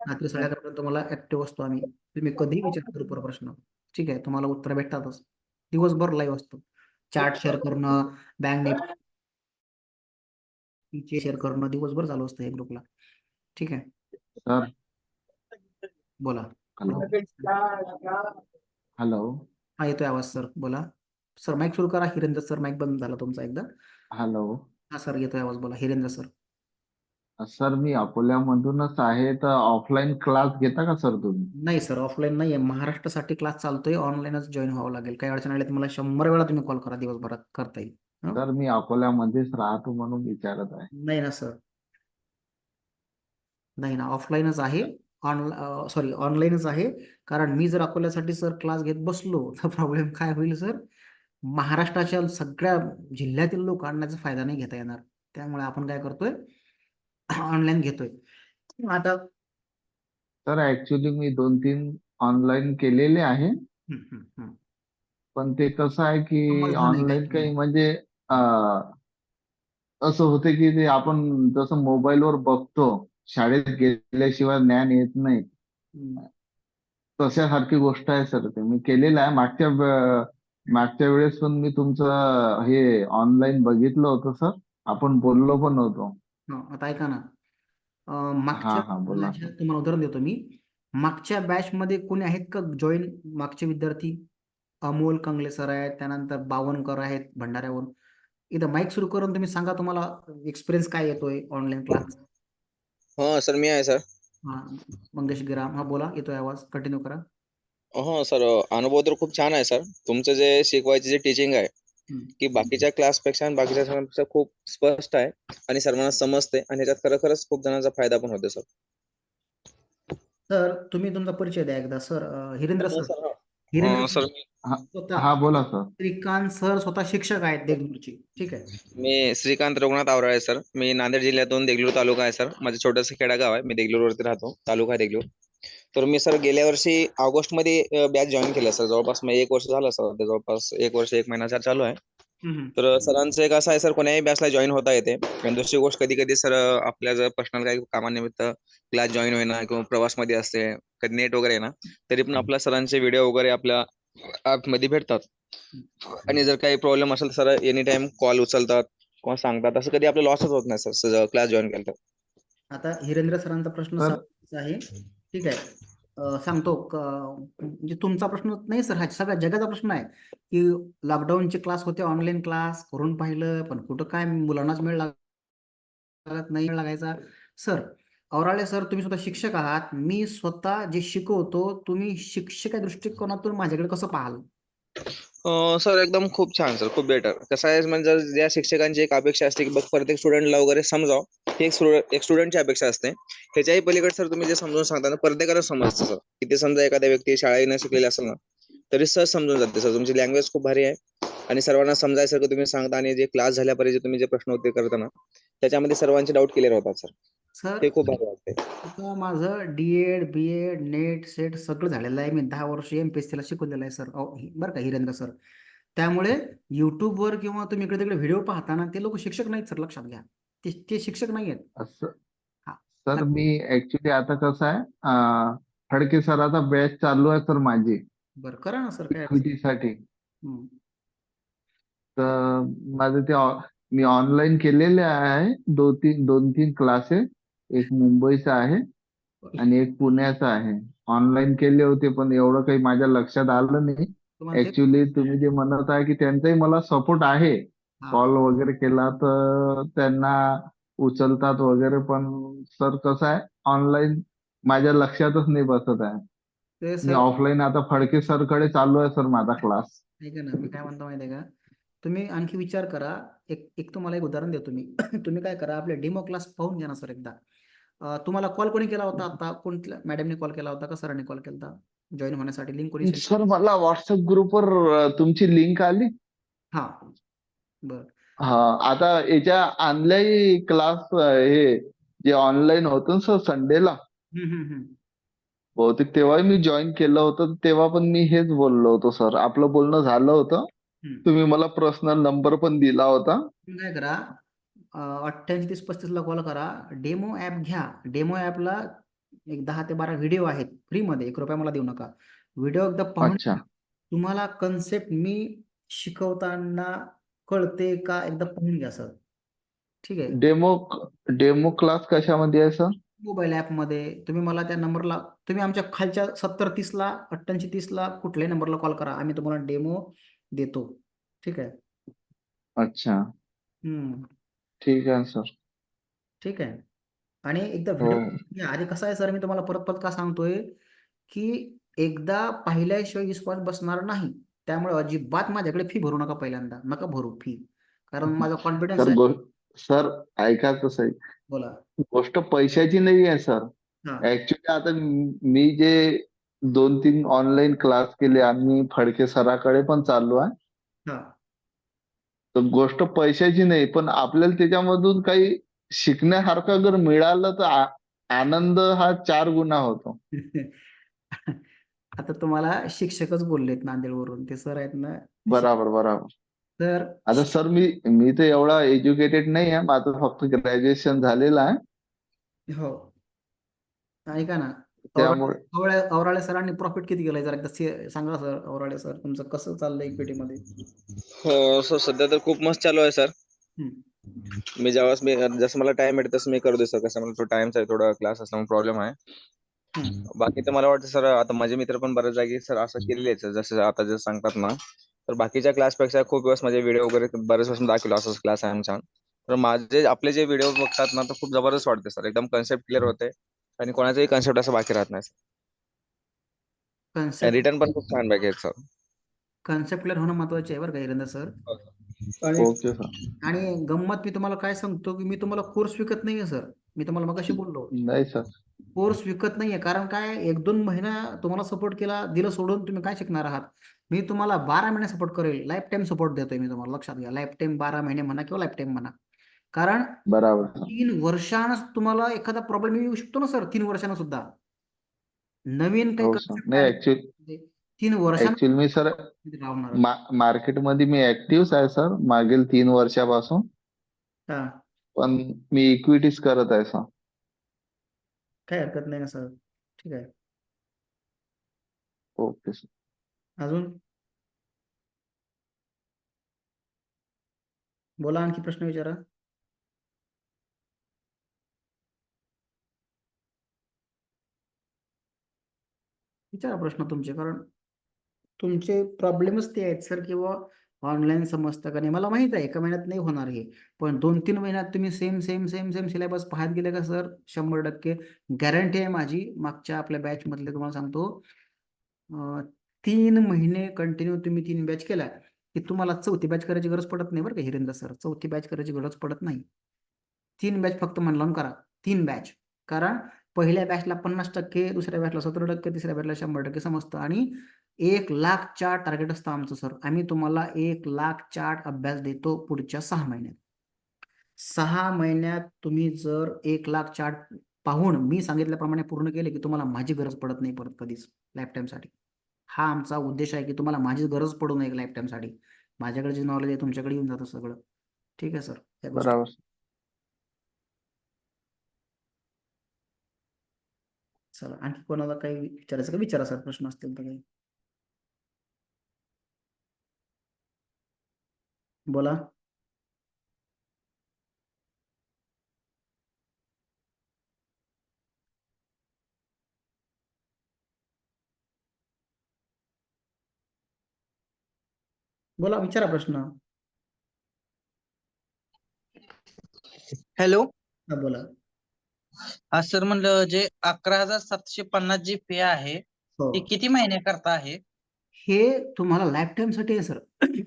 Speaker 1: रात्री 11:30पर्यंत तुम्हाला ऍक्टिव्ह असतो आम्ही. तुम्ही कधीही विचारा ग्रुपवर प्रश्न. ठीक आहे, तुम्हाला उत्तर भेटतातच. दिवसभर लाईव्ह असतो. चार्ट शेअर करणं, बँक निफ्टी शेअर करणं दिवसभर चालू असतं या ग्रुपला. ठीक आहे,
Speaker 6: सर
Speaker 1: बोला.
Speaker 6: हॅलो हॅलो
Speaker 1: हा, येतोय आवाज सर, बोला. सर माईक सुरू करा. हिरेंद्र सर, माईक बंद झाला तुमचा एकदा.
Speaker 6: हॅलो
Speaker 1: हा सर, येतोय आवाज, बोला हिरेंद्र सर.
Speaker 6: सर मी अकोल्यामधूनच आहे, तर ऑफलाईन क्लास घेता का सर तुम्ही?
Speaker 1: नाही सर, ऑफलाईन नाही आहे. महाराष्ट्रासाठी क्लास चालतोय, ऑनलाईनच जॉईन व्हावं लागेल. काही अडचण आली तर मला 100 वेळा तुम्ही कॉल करा, दिवसभरात करता येईल. हं?
Speaker 6: सर मी अकोल्यामध्येच राहतो म्हणून विचारत आहे.
Speaker 1: नाही ना सर, नाही ना, ऑफलाईनच आहे. सॉरी, ऑनलाईनच आहे. कारण मी जर अकोल्यासाठी सर क्लास घेत बसलो तर प्रॉब्लेम काय होईल सर, महाराष्ट्राच्या सगळ्या जिल्ह्यातील लोक आणण्याचा फायदा नाही घेता येणार. त्यामुळे आपण काय करतोय, ऑनलाईन घेतोय. आता
Speaker 6: सर ऍक्च्युली मी 2-3 ऑनलाईन केलेले आहे, पण ते कसं आहे की
Speaker 1: समजलं नाही काय
Speaker 6: ऑनलाईन काही
Speaker 1: तुम्हाला.
Speaker 6: म्हणजे असं होते की ते आपण जसं मोबाईलवर बघतो, शाळेत गेल्याशिवाय ज्ञान येत नाही,
Speaker 1: हम्म.
Speaker 6: तशासारखी गोष्ट आहे सर. ते मी केलेलं आहे मागच्या वेळेस पण मी तुमचं हे ऑनलाईन बघितलं होतं सर. आपण बोललो पण होतो.
Speaker 1: आता ऐका ना,
Speaker 6: हा
Speaker 1: मागच्या
Speaker 6: हा बोला
Speaker 1: माझ्या
Speaker 6: सर.
Speaker 1: तुम्हाला उदाहरण देतो मी. मागच्या बॅच मध्ये कोणी आहेत का जॉईन, मागचे विद्यार्थी? अमोल कंगले सर आहेत, त्यानंतर बावनकर आहेत भंडाऱ्यावरून. इथं माईक सुरू करून तुम्ही सांगा, तुम्हाला एक्सपिरियन्स काय येतोय ऑनलाईन क्लास.
Speaker 7: हा सर, मी आहे सर.
Speaker 1: हा, मंगेश गिराम, हा बोला, येतोय आवाज, कंटिन्यू करा.
Speaker 7: हो सर, अनुभव तर खूप छान आहे सर. तुमचं जे शिकवायची जे टीचिंग आहे
Speaker 1: हम्म.
Speaker 7: की बाकीच्या क्लासपेक्षा आणि बाकीच्या सरांपेक्षा खूप स्पष्ट आहे आणि सर्वांना समजते आणि ह्याच्यात खरोखरच खूप जणांचा फायदा पण होतो सर.
Speaker 1: सर तुम्ही तुमचा परिचय द्या एकदा सर. हिरेंद्र
Speaker 7: हो
Speaker 1: sir,
Speaker 7: sir.
Speaker 1: Hirendra
Speaker 7: sir
Speaker 1: sir
Speaker 6: हा
Speaker 1: स्वतः
Speaker 6: हा बोला सर.
Speaker 1: श्रीकांत सर स्वतः शिक्षक आहेत देगलूरचे. ठीक आहे.
Speaker 7: मी श्रीकांत रघुनाथ आवराळे सर. मी नांदेड जिल्ह्यातून देगलूर तालुका आहे सर. माझं छोटंसं खेडागाव आहे. मी देगलूरवरती राहतो. तालुका आहे देगलूर. तर मी सर गेल्या वर्षी ऑगस्टमध्ये बॅच जॉईन केलं सर. जवळपास मग 1 वर्ष झालं सर. ते जवळपास 1 वर्ष 1 महिना सर चालू आहे.
Speaker 1: हम्म.
Speaker 7: तर सरांचं एक असं आहे सर, कोण्याही बॅचला जॉईन होता येते. आणि दुसरी गोष्ट, कधी कधी सर आपल्या जर पर्सनल काही कामानिमित्त क्लास जॉईन होईना किंवा प्रवासमध्ये असते, कधी नेट वगैरे आहे ना, तरी पण आपल्या सरांचे व्हिडिओ वगैरे आपल्या ॲपमध्ये भेटतात. आणि जर काही प्रॉब्लेम असेल सर एनी टाइम कॉल उचलतात किंवा सांगतात. असं कधी आपलं लॉसच होत नाही सर, क्लास जॉईन केलं तर.
Speaker 1: आता हिरेंद्र सरांचा प्रश्न
Speaker 6: तर
Speaker 1: साधाच आहे. ठीक आहे, सांगतो म्हणजे तुमचा प्रश्न नाही सर, हा सगळ्या जगाचा प्रश्न आहे की लॉकडाऊनचे क्लास होते, ऑनलाईन क्लास करून पाहिलं, पण कुठं काय मुलांनाच मेळ लागत नाही, मेळ लागायचा. सर औराळे सर, तुम्ही स्वतः शिक्षक आहात. मी स्वतः जे शिकवतो, तुम्ही शिक्षक या दृष्टिकोनातून माझ्याकडे कसं पाहाल?
Speaker 7: सर एकदम खूप छान सर, खूप बेटर. कसं आहे म्हणजे ज्या शिक्षकांची एक अपेक्षा असते की बघ प्रत्येक स्टुडंटला वगैरे समजाव, ही एक स्टुडंटची अपेक्षा असते. त्याच्याही पलीकडे सर तुम्ही जे समजून सांगता ना, प्रत्येकाला समजतं सर. किती समजा एखाद्या व्यक्ती शाळाही न शिकलेली असेल ना, तरी सहज समजून जाते सर. तुमची लँग्वेज खूप भारी आहे आणि सर्वांना समजायसारखं तुम्ही सांगता. आणि जे क्लास झाल्यापर्यंत जे तुम्ही जे प्रश्न उत्तर करता ना, त्याच्यामध्ये सर्वांचे डाऊट क्लिअर होतात सर.
Speaker 1: सर
Speaker 7: ते खूप भारी वाटते.
Speaker 1: आता माझं डीएड, बीएड, नेट, सेट सगळं झालेलं आहे. मी 10 वर्ष एमपीएससीला शिकवलेलं आहे सर. बरं का हिरेंद्र सर. त्यामुळे युट्यूबवर किंवा तुम्ही इकडे तिकडे व्हिडिओ पाहता ना, ते लोक शिक्षक नाहीत सर, लक्षात घ्या. ते शिक्षक नाही आहेत.
Speaker 6: असं
Speaker 1: हा,
Speaker 6: सर मी ऍक्च्युली आता कसं आहे, फडके सराचा बॅच चालू आहे सर माझी
Speaker 1: बरं करा ना सर, काय अडचण
Speaker 6: इक्विटी साठी.
Speaker 1: हम्म.
Speaker 6: तर माझं ते मी ऑनलाईन केलेले आहे 2-3 क्लासेस. एक मुंबईचा आहे आणि एक पुण्याचा आहे. ऑनलाईन केले होते, पण एवढं काही माझ्या लक्षात आलं नाही.
Speaker 1: तुम्हाला ते
Speaker 6: ऍक्च्युली तुम्ही जे म्हणत आहे की त्यांचाही मला सपोर्ट आहे,
Speaker 1: हा
Speaker 6: कॉल वगैरे केला तर त्यांना उचलतात वगैरे, पण सर कसं आहे ऑनलाईन माझ्या लक्षातच नाही बसत आहे.
Speaker 1: ते
Speaker 6: मी
Speaker 1: सर,
Speaker 6: ऑफलाईन आता फडके सर कडे चालू आहे सर माझा क्लास.
Speaker 1: ऐका ना, मी काय म्हणतो माहिती आहे का, तुम्ही आणखी विचार करा. एक तुम्हाला एक उदाहरण देतो मी. तुम्ही काय करा, आपले डेमो क्लास पाहून घ्या ना सर एकदा. तुम्हाला कॉल कोणी केला होता आता? कोणत्या मॅडमने कॉल केला होता का सरांनी कॉल केला होता जॉईन होण्यासाठी? लिंक कोणी सेंड?
Speaker 6: सर मला व्हॉट्सअप ग्रुपवर तुमची लिंक आली.
Speaker 1: हा, बर.
Speaker 6: हा, आता याच्या आणल्याही क्लास हे जे ऑनलाईन होतं सर संडेला,
Speaker 1: हम्म.
Speaker 6: बहुतेक तेव्हाही मी जॉईन केलं होतं, तेव्हा पण मी हेच बोललो होतो सर. आपलं बोलणं झालं होतं.
Speaker 1: हम्म.
Speaker 6: तुम्ही मला पर्सनल नंबर पण दिला होता.
Speaker 1: तुम्ही काय करा 88 30 35 ला कॉल करा, डेमो ॲप घ्या. डेमो ॲपला एक 10 ते 12 व्हिडिओ आहेत फ्रीमध्ये, 1 रुपया मला देऊ नका. व्हिडिओ एकदा पाहून
Speaker 6: अच्छा.
Speaker 1: तुम्हाला कन्सेप्ट मी शिकवताना कळते का एकदा पाहून घ्या सर. ठीक आहे.
Speaker 6: डेमो डेमो क्लास कशामध्ये आहे सर?
Speaker 1: मोबाईल ॲपमध्ये तुम्ही मला त्या नंबरला, तुम्ही आमच्या खालच्या 70 30ला 88 30ला कुठल्याही नंबरला कॉल करा, आम्ही तुम्हाला डेमो देतो. ठीक आहे.
Speaker 6: अच्छा,
Speaker 1: हम्म.
Speaker 6: ठीक आहे सर.
Speaker 1: ठीक आहे. आणि एकदा
Speaker 6: हो.
Speaker 1: व्हिडिओ आधी कसं आहे सर, मी तुम्हाला परत परत का सांगतोय की एकदा पाहिल्याशिवाय विश्वास बसणार नाही. त्यामुळे अजिबात माझ्याकडे फी भरू नका, पहिल्यांदा नका भरू फी, कारण माझा कॉन्फिडन्स
Speaker 6: सर
Speaker 1: आहे.
Speaker 6: सर ऐका तसं आहे.
Speaker 1: बोला.
Speaker 6: गोष्ट पैशाची नाही आहे सर.
Speaker 1: हा
Speaker 6: ऍक्च्युली आता मी जे 2-3 ऑनलाईन क्लास केले आणि फडके सराकडे पण चालू आहे.
Speaker 1: हा
Speaker 6: तर गोष्ट पैशाची नाही, पण आपल्याला त्याच्यामधून काही शिकण्यासारखं जर मिळालं तर आनंद हा 4 गुणा होतो.
Speaker 1: आता तुम्हाला शिक्षकच बोललेत नांदेडवरून, ते सर आहेत ना,
Speaker 6: बराबर बराबर.
Speaker 1: तर
Speaker 6: आता सर मी तर एवढा एज्युकेटेड नाही आहे. माझं फक्त ग्रॅज्युएशन झालेलं आहे.
Speaker 1: हो ऐका ना,
Speaker 6: त्यामुळे
Speaker 1: औराळे सरांनी प्रॉफिट किती केलंय जरा एकदा सांगा सर. औराळे सर, तुमचं कसं चाललंय इक्विटी मध्ये?
Speaker 7: हो सर, सध्या तर खूप मस्त चालू आहे सर.
Speaker 1: हम्म.
Speaker 7: मी जसं मला टाइम भेटत तसं मी करतो सर. कसं मला थोडा टाइमचा थोडा क्लास असल्यामुळे प्रॉब्लेम आहे.
Speaker 1: हम्म.
Speaker 7: बाकी तर मला वाटतं सर, आता माझे मित्र पण बऱ्याच जागी सर असं केलेले आहेत sir. जसं आता जसं सांगतात ना, तर बाकीच्या क्लासपेक्षा खूप वेळेस माझे व्हिडिओ वगैरे बरेच वेळेस दाखवले असंच क्लास आहे आमचा. तर माझे आपले जे व्हिडिओ बघतात ना, तर खूप जबरदस्त वाटते सर. एकदम कन्सेप्ट क्लिअर होते आणि कोणाचाही कन्सेप्ट असं बाकी राहत नाही.
Speaker 1: कन्सेप्ट
Speaker 7: रिटर्न पण खूप छान बाकी आहेत सर.
Speaker 1: कन्सेप्ट क्लिअर होणं महत्वाचे आहे बरं का हिरेंद्र सर. आणि
Speaker 6: ओके सर.
Speaker 1: आणि गंमत मी तुम्हाला काय सांगतो की मी तुम्हाला कोर्स विकत नाहीये सर. मी तुम्हाला मगाशी बोललो,
Speaker 6: नाही सर.
Speaker 1: कोर्स विकत नाहीये. कारण काय, 1-2 महिना तुम्हाला सपोर्ट केला, दिलं सोडून, तुम्ही काय शिकणार आहात? मी तुम्हाला 12 महिने सपोर्ट करेल, लाईफ टाईम सपोर्ट देतोय मी तुम्हाला, लक्षात घ्या. लाईफ टाईम 12 महिने म्हणा किंवा लाईफ टाईम म्हणा. कारण
Speaker 6: बराबर सर.
Speaker 1: 3 वर्षानं तुम्हाला एखादा प्रॉब्लेम येऊ शकतो ना सर, 3 वर्षानं सुद्धा. नवीन काही
Speaker 6: हो सर.
Speaker 1: कन्सेप्ट
Speaker 6: नाही
Speaker 1: आले 3 वर्षानं
Speaker 6: ऍक्च्युअली मी सर
Speaker 1: राहणार.
Speaker 6: मार्केटमध्ये मी ऍक्टिव्ह आहे सर मागील 3 वर्षापासून.
Speaker 1: हा
Speaker 6: पण मी इक्विटीज करत आहे सर.
Speaker 1: काही हरकत नाही ना सर. ठीक आहे.
Speaker 6: Okay sir.
Speaker 1: अजून बोला, आणखी प्रश्न विचारा. विचारा प्रश्न तुमचे, कारण तुमचे प्रॉब्लेमच ते आहेत सर, किंवा ऑनलाईन समजतं का नाही. मला माहित आहे 1 महिन्यात नाही होणार हे, पण 2-3 महिन्यात तुम्ही same same same same syllabus पाहत गेले का सर, 100% गॅरंटी आहे माझी. मागच्या आपल्या बॅच मधले तुम्हाला सांगतो, 3 महिने कंटिन्यू तुम्ही 3 बॅच केल्या की तुम्हाला 4थी बॅच करायची गरज पडत नाही बरं का हिरेंद्र सर. 4थी बॅच करायची गरज पडत नाही. 3 बॅच फक्त मन लावून करा. 3 बॅच. कारण पहिल्या बॅचला 50%, दुसऱ्या बॅचला 17%, तिसऱ्या बॅचला 100% समजतं. आणि 1 लाख चार्ट टार्गेट असतं आमचं सर. आम्ही तुम्हाला 1 लाख चार्ट अभ्यास देतो पुढच्या 6 महिन्यात. 6 महिन्यात तुम्ही जर 1 लाख चार्ट पाहून मी सांगितल्याप्रमाणे पूर्ण केले की तुम्हाला माझी गरज पडत नाही परत कधीच लाईफ टाईमसाठी. हा आमचा उद्देश आहे की तुम्हाला माझी गरज पडू नये लाईफ टाईमसाठी. माझ्याकडे जे नॉलेज आहे तुमच्याकडे येऊन जातं सगळं. ठीक आहे सर. या गोष्टी
Speaker 6: बराबर.
Speaker 1: चला, आणखी कोणाला काही विचारायचं का? विचारा सर, प्रश्न असतील तर काही बोला. बोला, विचारा प्रश्न.
Speaker 8: हॅलो.
Speaker 1: हा बोला.
Speaker 8: हा सर, म्हणलं जे 11,750 जी फी आहे
Speaker 1: हो,
Speaker 8: ती किती महिन्याकरता आहे?
Speaker 1: हे तुम्हाला लाईफ टाईम साठी आहे सर.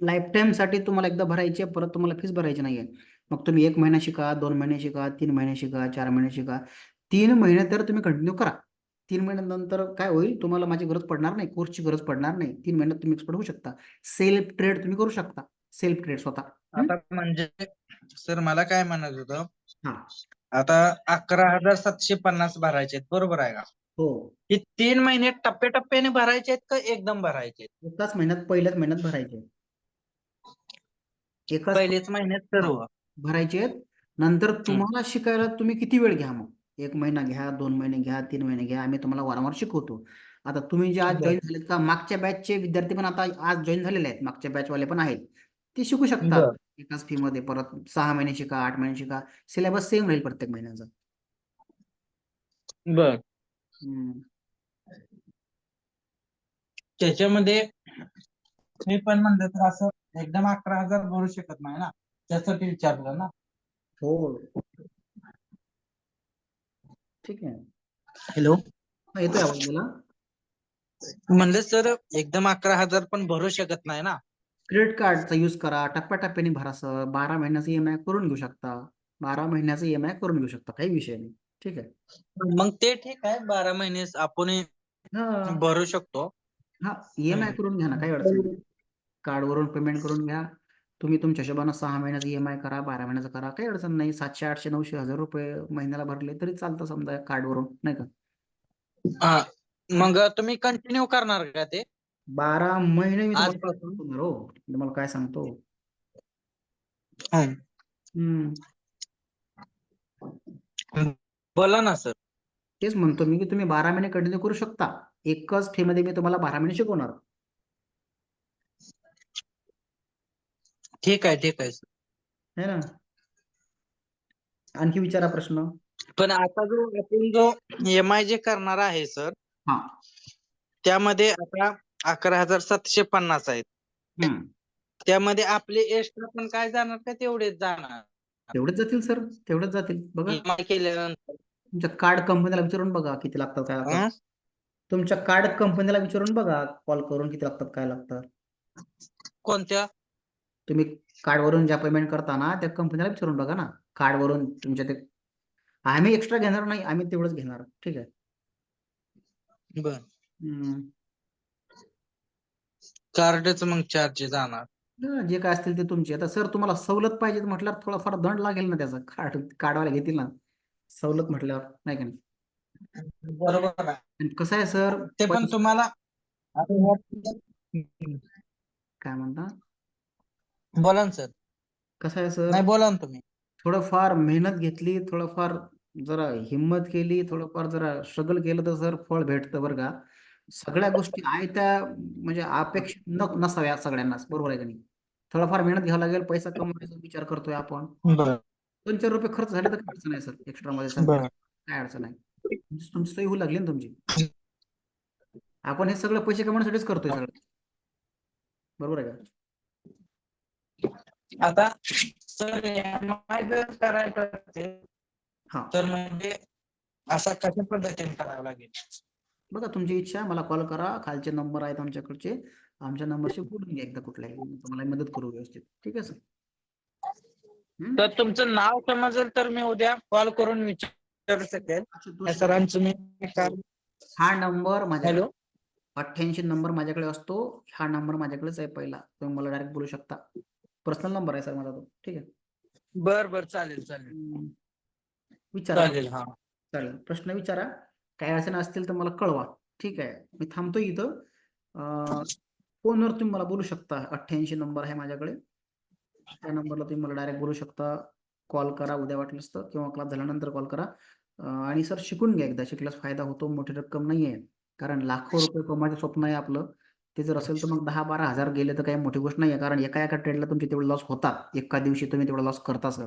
Speaker 1: लाईफ टाईम साठी तुम्हाला एकदा भरायची आहे, परत तुम्हाला फीस भरायची नाहीये. मग तुम्ही 1 महिना शिका, 2 महिने शिका, 3 महिने शिका, 4 महिने शिका. 3 महिने तर तुम्ही कंटिन्यू करा. 3 महिन्यानंतर काय होईल, तुम्हाला माझी गरज पडणार नाही, कोर्सची गरज पडणार नाही. 3 महिन्यात तुम्ही एक्सपर्ट होऊ शकता. सेल्फ ट्रेड तुम्ही करू शकता. सेल्फ ट्रेड स्वतः.
Speaker 8: आता म्हणजे सर मला काय म्हणायचं होतं,
Speaker 1: हा
Speaker 8: आता 11,750 भरायचे आहेत, बरोबर आहे का?
Speaker 1: हो,
Speaker 8: हे 3 महिने टप्प्याटप्प्याने भरायचे आहेत का एकदम भरायचे आहेत?
Speaker 1: एकाच महिन्यात पहिल्याच महिन्यात भरायचे. एकाच
Speaker 8: पहिलेच महिन्यात सर्व.
Speaker 1: भरायचे आहेत. नंतर तुम्हाला शिकायला तुम्ही किती वेळ घ्या मग 1 महिना घ्या, 2 महिने घ्या, 3 महिने घ्या, आम्ही तुम्हाला वारंवार शिकवतो. आता तुम्ही जे आज
Speaker 8: बरं.
Speaker 1: जॉईन झालेत का मागच्या बॅचचे विद्यार्थी पण आता आज जॉईन झालेले आहेत, मागच्या बॅचवाले पण आहेत, ते शिकू शकतात
Speaker 8: बरं.
Speaker 1: एकाच फी मध्ये. परत 6 महिने शिका, 8 महिने शिका, सिलेबस सेम राहील प्रत्येक महिन्याचा.
Speaker 8: बर.
Speaker 1: हम्म.
Speaker 8: त्याच्यामध्ये मी पण म्हणलं तर असं एकदम 11,000 भरू शकत नाही ना, त्यासाठी विचारलं ना.
Speaker 1: हो, ठीक आहे.
Speaker 8: हॅलो,
Speaker 1: हा, येतोय आवाज मला.
Speaker 8: म्हणलं सर एकदम 11,000 पण भरू शकत नाही ना.
Speaker 1: क्रेडिट कार्डचा यूज करा, टप्प्याटप्प्याने भरा सर. 12 महिन्याचा EMI करून घेऊ शकता. 12 महिन्याचा EMI करून घेऊ शकता, काही विषय नाही. ठीक आहे.
Speaker 8: मग ते ठीक आहे, 12 महिने आपण
Speaker 1: हा
Speaker 8: भरू शकतो.
Speaker 1: हा, EMI करून घ्या ना, काही अडचण नाही. कार्डवरून पेमेंट करून घ्या. तुम्ही तुमच्या हिशोबानं 6 महिन्याचा EMI करा, 12 महिन्याचा करा, काही अडचण नाही. 700, 800, 900, 1000 रुपये महिन्याला भरले तरी चालतं समजा कार्डवरून, नाही का.
Speaker 8: हा, मग तुम्ही कंटिन्यू करणार का ते
Speaker 1: 12 महिने मी तुम्हाला
Speaker 8: आजपासून?
Speaker 1: सांगणार हो, तुम्हाला काय सांगतो.
Speaker 8: हं.
Speaker 1: हम्म.
Speaker 8: बोला ना सर.
Speaker 1: तेच म्हणतो मी की तुम्ही 12 महिने कंटिन्यू करू शकता. एकच फी मध्ये मी तुम्हाला 12 महिने शिकवणार.
Speaker 8: ठीक आहे सर.
Speaker 1: है ना. आणखी विचारा प्रश्न.
Speaker 8: पण आता जो EMI जे करणार आहे सर,
Speaker 1: हा.
Speaker 8: त्यामध्ये आता 11,750 आहेत.
Speaker 1: हम्म.
Speaker 8: त्यामध्ये आपले एक्स्ट्रा पण काय जाणार का तेवढेच जाणार
Speaker 1: तेवढेच जातील सर, तेवढेच जातील. बघा
Speaker 8: EMI केल्यानंतर?
Speaker 1: तुमच्या कार्ड कंपनीला विचारून बघा किती लागतात, काय लागतात.
Speaker 8: हं?
Speaker 1: तुमच्या कार्ड कंपनीला विचारून बघा कॉल करून किती लागतात, काय लागतात.
Speaker 8: कोणत्या?
Speaker 1: तुम्ही कार्डवरून ज्या पेमेंट करता ना त्या कंपनीला विचारून बघा ना. कार्डवरून तुमच्या ते आम्ही एक्स्ट्रा घेणार नाही, आम्ही तेवढंच घेणार. ठीक आहे.
Speaker 8: बर.
Speaker 1: हम्म.
Speaker 8: कार्डच मग चार्ज जाणार.
Speaker 1: जे काय असतील ते तुमचे. आता सर तुम्हाला सवलत पाहिजे म्हटल्यावर थोडाफार दंड लागेल ना त्याचा. कार्डवाले घेतील ना सवलत म्हटल्यावर, नाही का नाही.
Speaker 8: बरोबर आहे.
Speaker 1: आणि कसं आहे सर,
Speaker 8: ते पण तुम्हाला
Speaker 1: काय म्हणता,
Speaker 8: बोला ना सर.
Speaker 1: कसं आहे सर,
Speaker 8: नाही बोला ना तुम्ही.
Speaker 1: थोडंफार मेहनत घेतली, थोडंफार जरा हिंमत केली, थोडंफार जरा स्ट्रगल केलं तर सर फळ भेटतं बरं का. सगळ्या गोष्टी आहे त्या म्हणजे अपेक्षित नसाव्या सगळ्यांनाच, बरोबर आहे का नाही. थोडाफार मेहनत घ्यावं लागेल, पैसा कमवायचा विचार करतोय आपण.
Speaker 8: बर
Speaker 1: 2-4 रुपये खर्च झाले तर काय अडचण आहे सर, एक्स्ट्रा मध्ये सांगते,
Speaker 8: बर.
Speaker 1: काय अडचण आहे. तुमची सोय होऊ लागली ना तुमची. आपण हे सगळं पैसे कमवण्यासाठीच करतोय सगळं, बरोबर आहे का.
Speaker 8: आता सर EMI जर करायचं असेल
Speaker 1: हा,
Speaker 8: तर म्हणजे असा कशा पद्धतीने करावं लागेल?
Speaker 1: बघा तुमची इच्छा, मला कॉल करा, खालचे नंबर आहेत आमच्याकडचे, आमच्या नंबरशी बोलून घ्या एकदा कुठलाही, तुम्हाला मदत करू व्यवस्थित. ठीक आहे सर.
Speaker 8: तर तुमचं नाव समजेल तर मी उद्या कॉल करून विचारू शकेल या सरांचं मी काम.
Speaker 1: हा नंबर माझ्याकडे
Speaker 8: हॅलो,
Speaker 1: 88 नंबर माझ्याकडे असतो. हा नंबर माझ्याकडेच आहे पहिला, तुम्ही मला डायरेक्ट बोलू शकता. पर्सनल नंबर आहे सर माझा तो. ठीक आहे.
Speaker 8: बर चालेल
Speaker 1: विचारा.
Speaker 8: चालेल. हा
Speaker 1: चालेल, प्रश्न विचारा. काय अडचण असतील तर मला कळवा. ठीक आहे, मी थांबतो इथं. फोनवर तुम्ही मला बोलू शकता. 88 नंबर आहे माझ्याकडे, त्या नंबरला तुम्ही मला डायरेक्ट बोलू शकता. कॉल करा उद्या वाटलंच तर, किंवा क्लास झाल्यानंतर कॉल करा. आणि सर शिकून घ्या एकदा, शिकल्यास फायदा होतो. मोठी रक्कम नाही आहे, कारण लाखो रुपये कमवायचं स्वप्न आहे आपलं. ते जर असेल तर मग 10-12 हजार गेले तर काही मोठी गोष्ट नाही आहे, कारण एका ट्रेडला तुमचे तेवढे लॉस होतात. एका दिवशी तुम्ही तेवढा लॉस करता सर.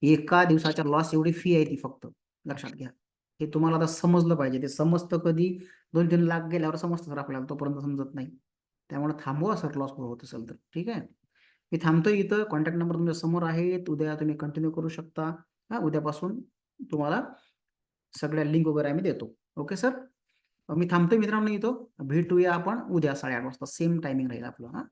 Speaker 1: एका दिवसाच्या लॉस एवढी फी आहे ती फक्त, लक्षात घ्या. हे तुम्हाला आता समजलं पाहिजे. ते समजतं कधी 2-3 लाख गेल्यावर समजतं सर आपल्याला, तोपर्यंत समजत नाही. त्यामुळे थांबवा सर लॉस होत असेल तर. ठीक आहे, मी थांबतोय इथं. कॉन्टॅक्ट नंबर तुमच्या समोर आहेत, उद्या तुम्ही कंटिन्यू करू शकता. हा, उद्यापासून तुम्हाला सगळ्या लिंक वगैरे आम्ही देतो. ओके सर, मी थांबतोय मित्रांनो इथं. भेटूया आपण उद्या 8:30 वाजता, सेम टायमिंग राहील आपलं. हा.